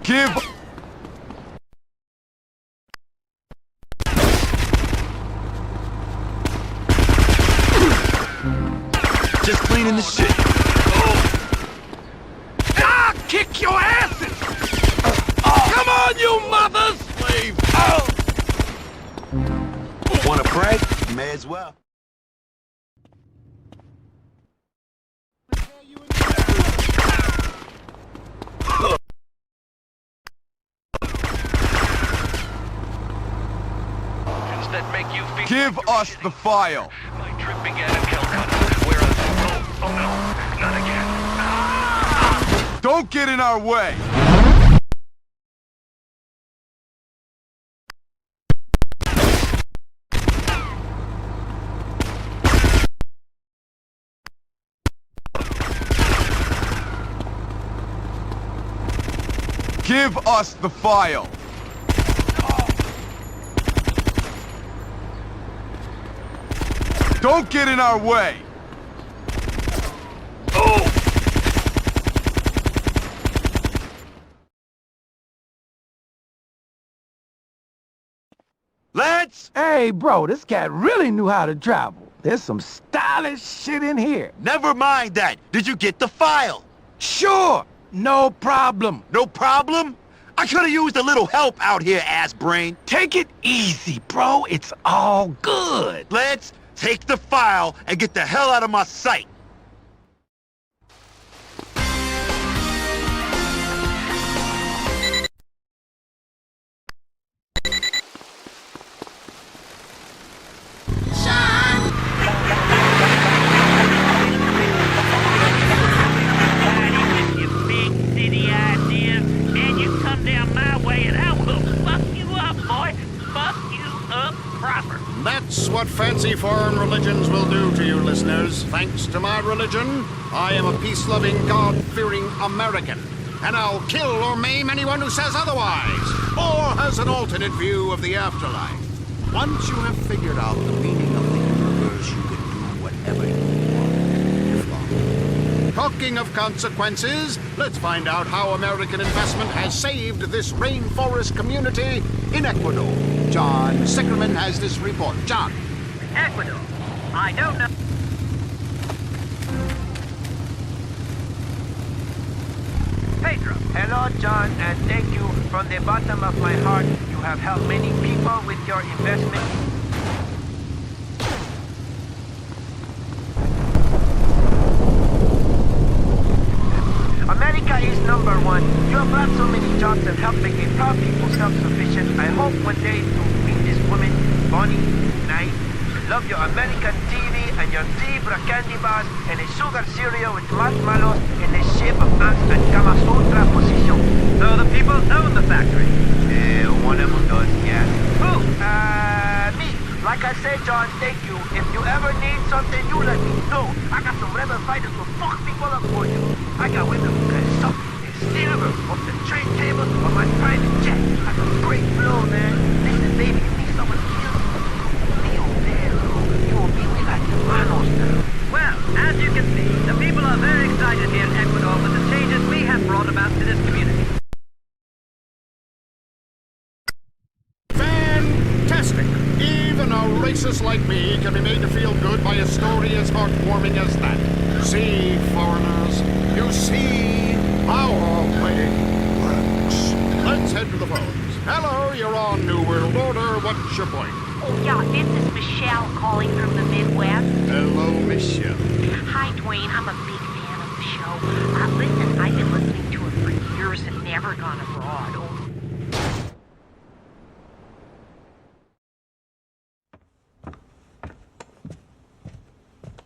Give...
Just cleaning the shit.
Kick your asses! Come on, you mothers!
Slave. Want a break? May as well.
That make you feel
Give us the file.
My trip began in Calcutta, where oh no, not again. Ah!
Don't get in our way. Give us the file. Don't get in our way! Oh!
Let's... Hey, bro, this cat really knew how to travel. There's some stylish shit in here.
Never mind that. Did you get the file?
Sure, no problem.
No problem? I could've used a little help out here, ass brain.
Take it easy, bro. It's all good.
Let's take the file and get the hell out of my sight.
That's what fancy foreign religions will do to you, listeners. Thanks to my religion, I am a peace-loving, God-fearing American. And I'll kill or maim anyone who says otherwise, or has an alternate view of the afterlife. Once you have figured out the meaning of the universe, you can do whatever you want, if long. Talking of consequences, let's find out how American investment has saved this rainforest community in Ecuador. John Sickerman has this report. John.
Ecuador? I don't know. Pedro. Hello, John, and thank you from the bottom of my heart. You have helped many people with your investment. America is #1. You have brought so many jobs and helped make a proud people self-sufficient. I hope one day to meet this woman, Bonnie, Knight. Love your American TV and your zebra candy bars and a sugar cereal with marshmallows in the shape of ants and Kama Sutra position. So the people own the factory? One of them does, yeah. Who? Me. Like I said, John, thank you. If you ever need something, you let me know. I got some rebel fighters who fuck people up for you. I got women who can suck and silver off the trade table on my private jet. I got great flow, man. Listen, baby, you need someone to kill you. You will be with like hermanos now. Well, as you can see, the people are very excited here in Ecuador with the changes we have brought about to this community.
Fantastic! Even a racist like me can be made to feel good by a story as heartwarming as that. See, foreigners, you see how our way works. Let's head to the phones. Hello, you're on New World Order. What's your point?
Oh, yeah, this is Michelle calling from the Midwest.
Hello, Michelle.
Hi, Dwayne. I'm a big fan of the show. Listen, I've been listening to it for years
never gone abroad.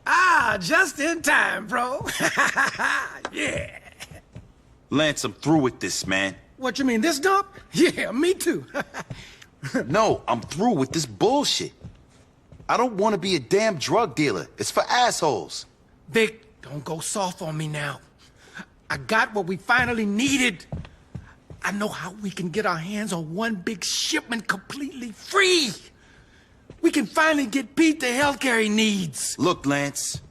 Ah, just in time, bro. Yeah.
Lance, I'm through with this, man.
What you mean, this dump? Yeah, me too.
No, I'm through with this bullshit. I don't want to be a damn drug dealer. It's for assholes.
Vic, don't go soft on me now. I got what we finally needed. I know how we can get our hands on one big shipment completely free. We can finally get Pete the healthcare he needs.
Look, Lance,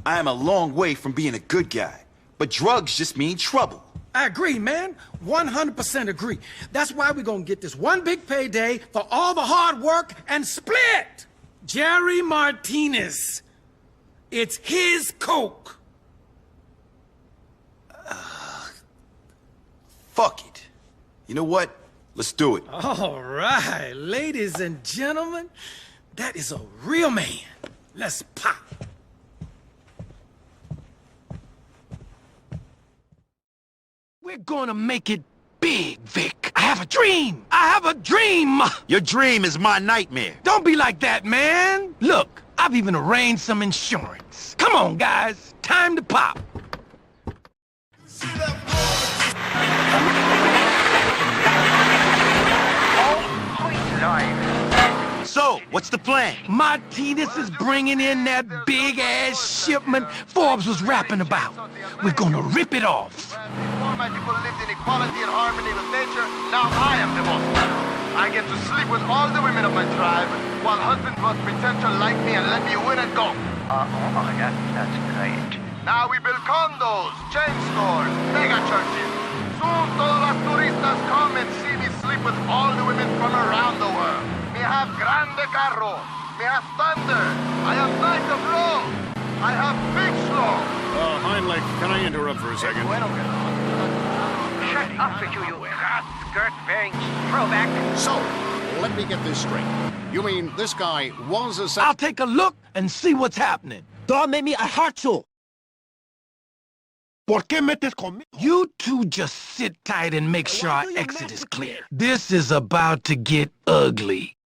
I am a long way from being a good guy, but drugs just mean trouble.
I agree, man. 100% agree. That's why we're gonna get this one big payday for all the hard work and split. Jerry Martinez. It's his coke.
Fuck it. You know what? Let's do it.
All right, ladies and gentlemen, that is a real man. Let's pop.
We're gonna make it big, Vic. I have a dream. I have a dream.
Your dream is my nightmare.
Don't be like that, man. Look, I've even arranged some insurance. Come on, guys. Time to pop.
So, what's the plan?
Martinez is bringing in that big-ass shipment Forbes was rapping about. We're gonna rip it off.
Before my people lived in equality and harmony with nature, now I am the boss. I get to sleep with all the women of my tribe, while husbands must pretend to like me and let me win and go. That's great. Now we build condos, chain stores, mega churches. Soon todas las turistas come and see me sleep with all the women from around the world. Me have grande carro. Me have thunder. I have night of law. I have big slow.
Heinlein, can I interrupt for a second?
Shut up with you skirt-wearing throwback.
So, let me get this straight. You mean this guy was a...
I'll take a look and see what's happening.
Don't make me a harto. ¿Por qué metes conmigo?
You two just sit tight and make sure our exit is clear. This is about to get ugly.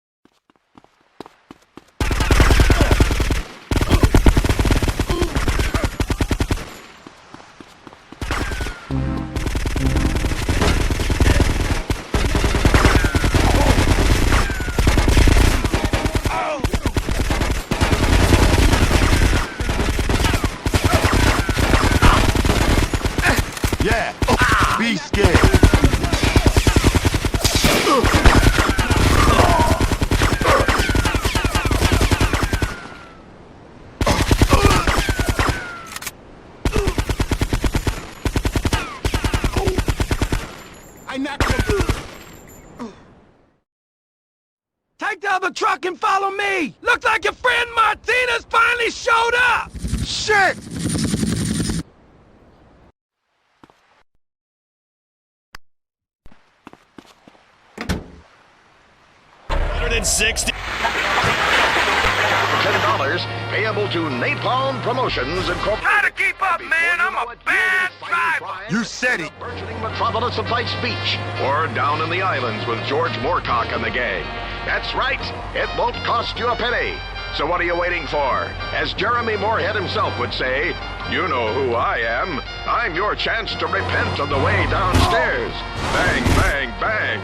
Be scared.
Take the other truck and follow me! Looks like your friend Martinez finally showed up! Shit!
$160.
$10 payable to Napalm Promotions Incorporated.
Try to keep up, man! I'm a bad driver!
You said it. Burgeoning metropolis of Vice Beach, or down in the islands with George Moorcock and the gang. That's right. It won't cost you a penny. So what are you waiting for? As Jeremy Moorhead himself would say, you know who I am. I'm your chance to repent on the way downstairs. Bang, bang, bang.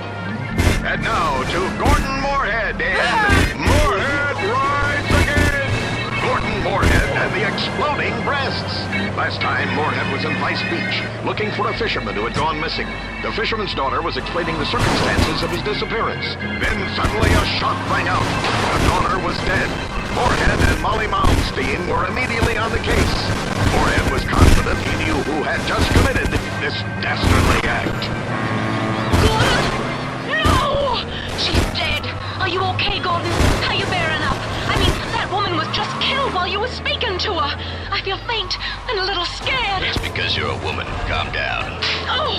And now to Gordon Moorhead in Moorhead Rides Again! Gordon Moorhead and the Exploding Breasts. Last time, Moorhead was in Vice Beach, looking for a fisherman who had gone missing. The fisherman's daughter was explaining the circumstances of his disappearance. Then suddenly a shot rang out. The daughter was dead. Moorhead and Molly Malmsteen were immediately on the case. Moorhead was confident he knew who had just committed this dastardly act.
She's dead. Are you okay, Gordon? Are you bearing up? I mean, that woman was just killed while you were speaking to her. I feel faint and a little scared.
It's because you're a woman. Calm down.
Oh,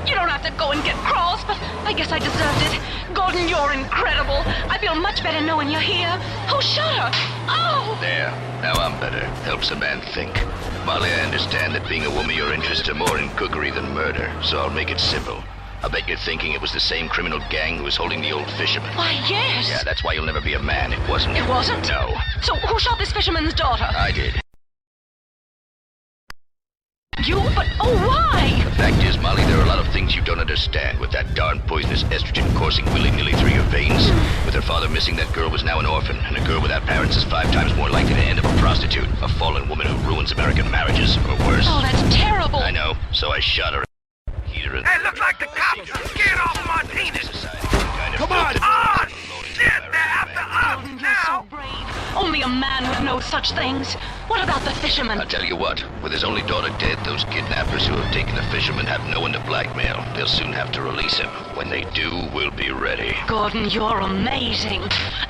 you don't have to go and get cross, but I guess I deserved it. Gordon, you're incredible. I feel much better knowing you're here. Who shot her? Oh!
There. Now I'm better. Helps a man think. Molly, I understand that being a woman you're interested more in cookery than murder, so I'll make it simple. I bet you're thinking it was the same criminal gang who was holding the old fisherman.
Why, yes.
Yeah, that's why you'll never be a man. It wasn't.
It wasn't?
No.
So who shot this fisherman's daughter?
I did.
You? But, oh, why?
The fact is, Molly, there are a lot of things you don't understand with that darn poisonous estrogen coursing willy-nilly through your veins. With her father missing, that girl was now an orphan, and a girl without parents is 5 times more likely to end up a prostitute, a fallen woman who ruins American marriages, or worse.
Oh, that's terrible.
I know, so I shot her.
Hey, looks like the cops are scared off Martinez.
Come
on! Oh, shit! They're after us now!
Only a man would know such things. What about the fisherman?
I'll tell you what, with his only daughter dead, those kidnappers who have taken the fisherman have no one to blackmail. They'll soon have to release him. When they do, we'll be ready.
Gordon, you're amazing.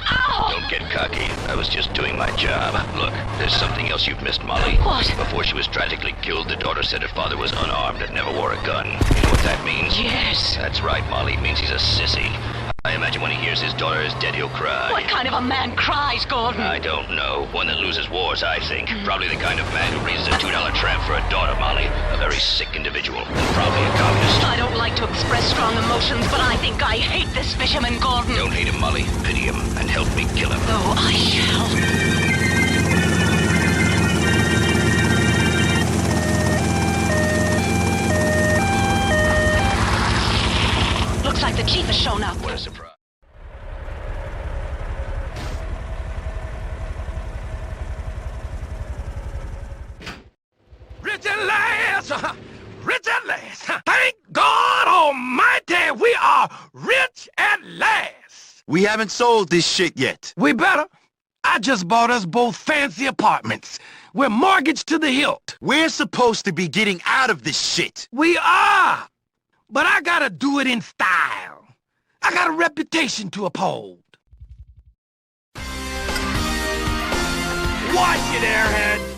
Ow!
Don't get cocky. I was just doing my job. Look, there's something else you've missed, Molly.
What?
Before she was tragically killed, the daughter said her father was unarmed and never wore a gun. You know what that means?
Yes.
That's right, Molly. It means he's a sissy. I imagine when he hears his daughter is dead, he'll cry.
What kind of a man cries, Gordon?
I don't know. One that loses wars, I think. Probably the kind of man who raises a $2 tramp for a daughter, Molly. A very sick individual. And probably a communist.
I don't like to express strong emotions, but I think I hate this fisherman, Gordon.
Don't hate him, Molly. Pity him and help me kill him.
Oh, I shall. Looks like the chief has shown up.
What a surprise.
Rich at last! Rich at last! Thank God Almighty, we are rich at last!
We haven't sold this shit yet.
We better. I just bought us both fancy apartments. We're mortgaged to the hilt.
We're supposed to be getting out of this shit.
We are! But I gotta do it in style. I got a reputation to uphold. Watch it, airhead!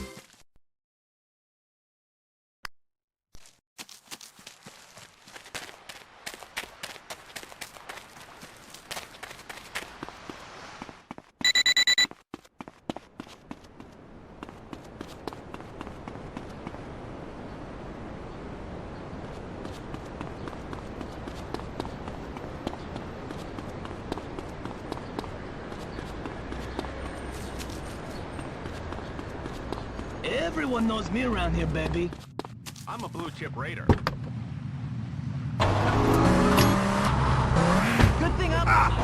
Everyone knows me around here, baby.
I'm a blue chip raider.
Good thing I'm... Bye.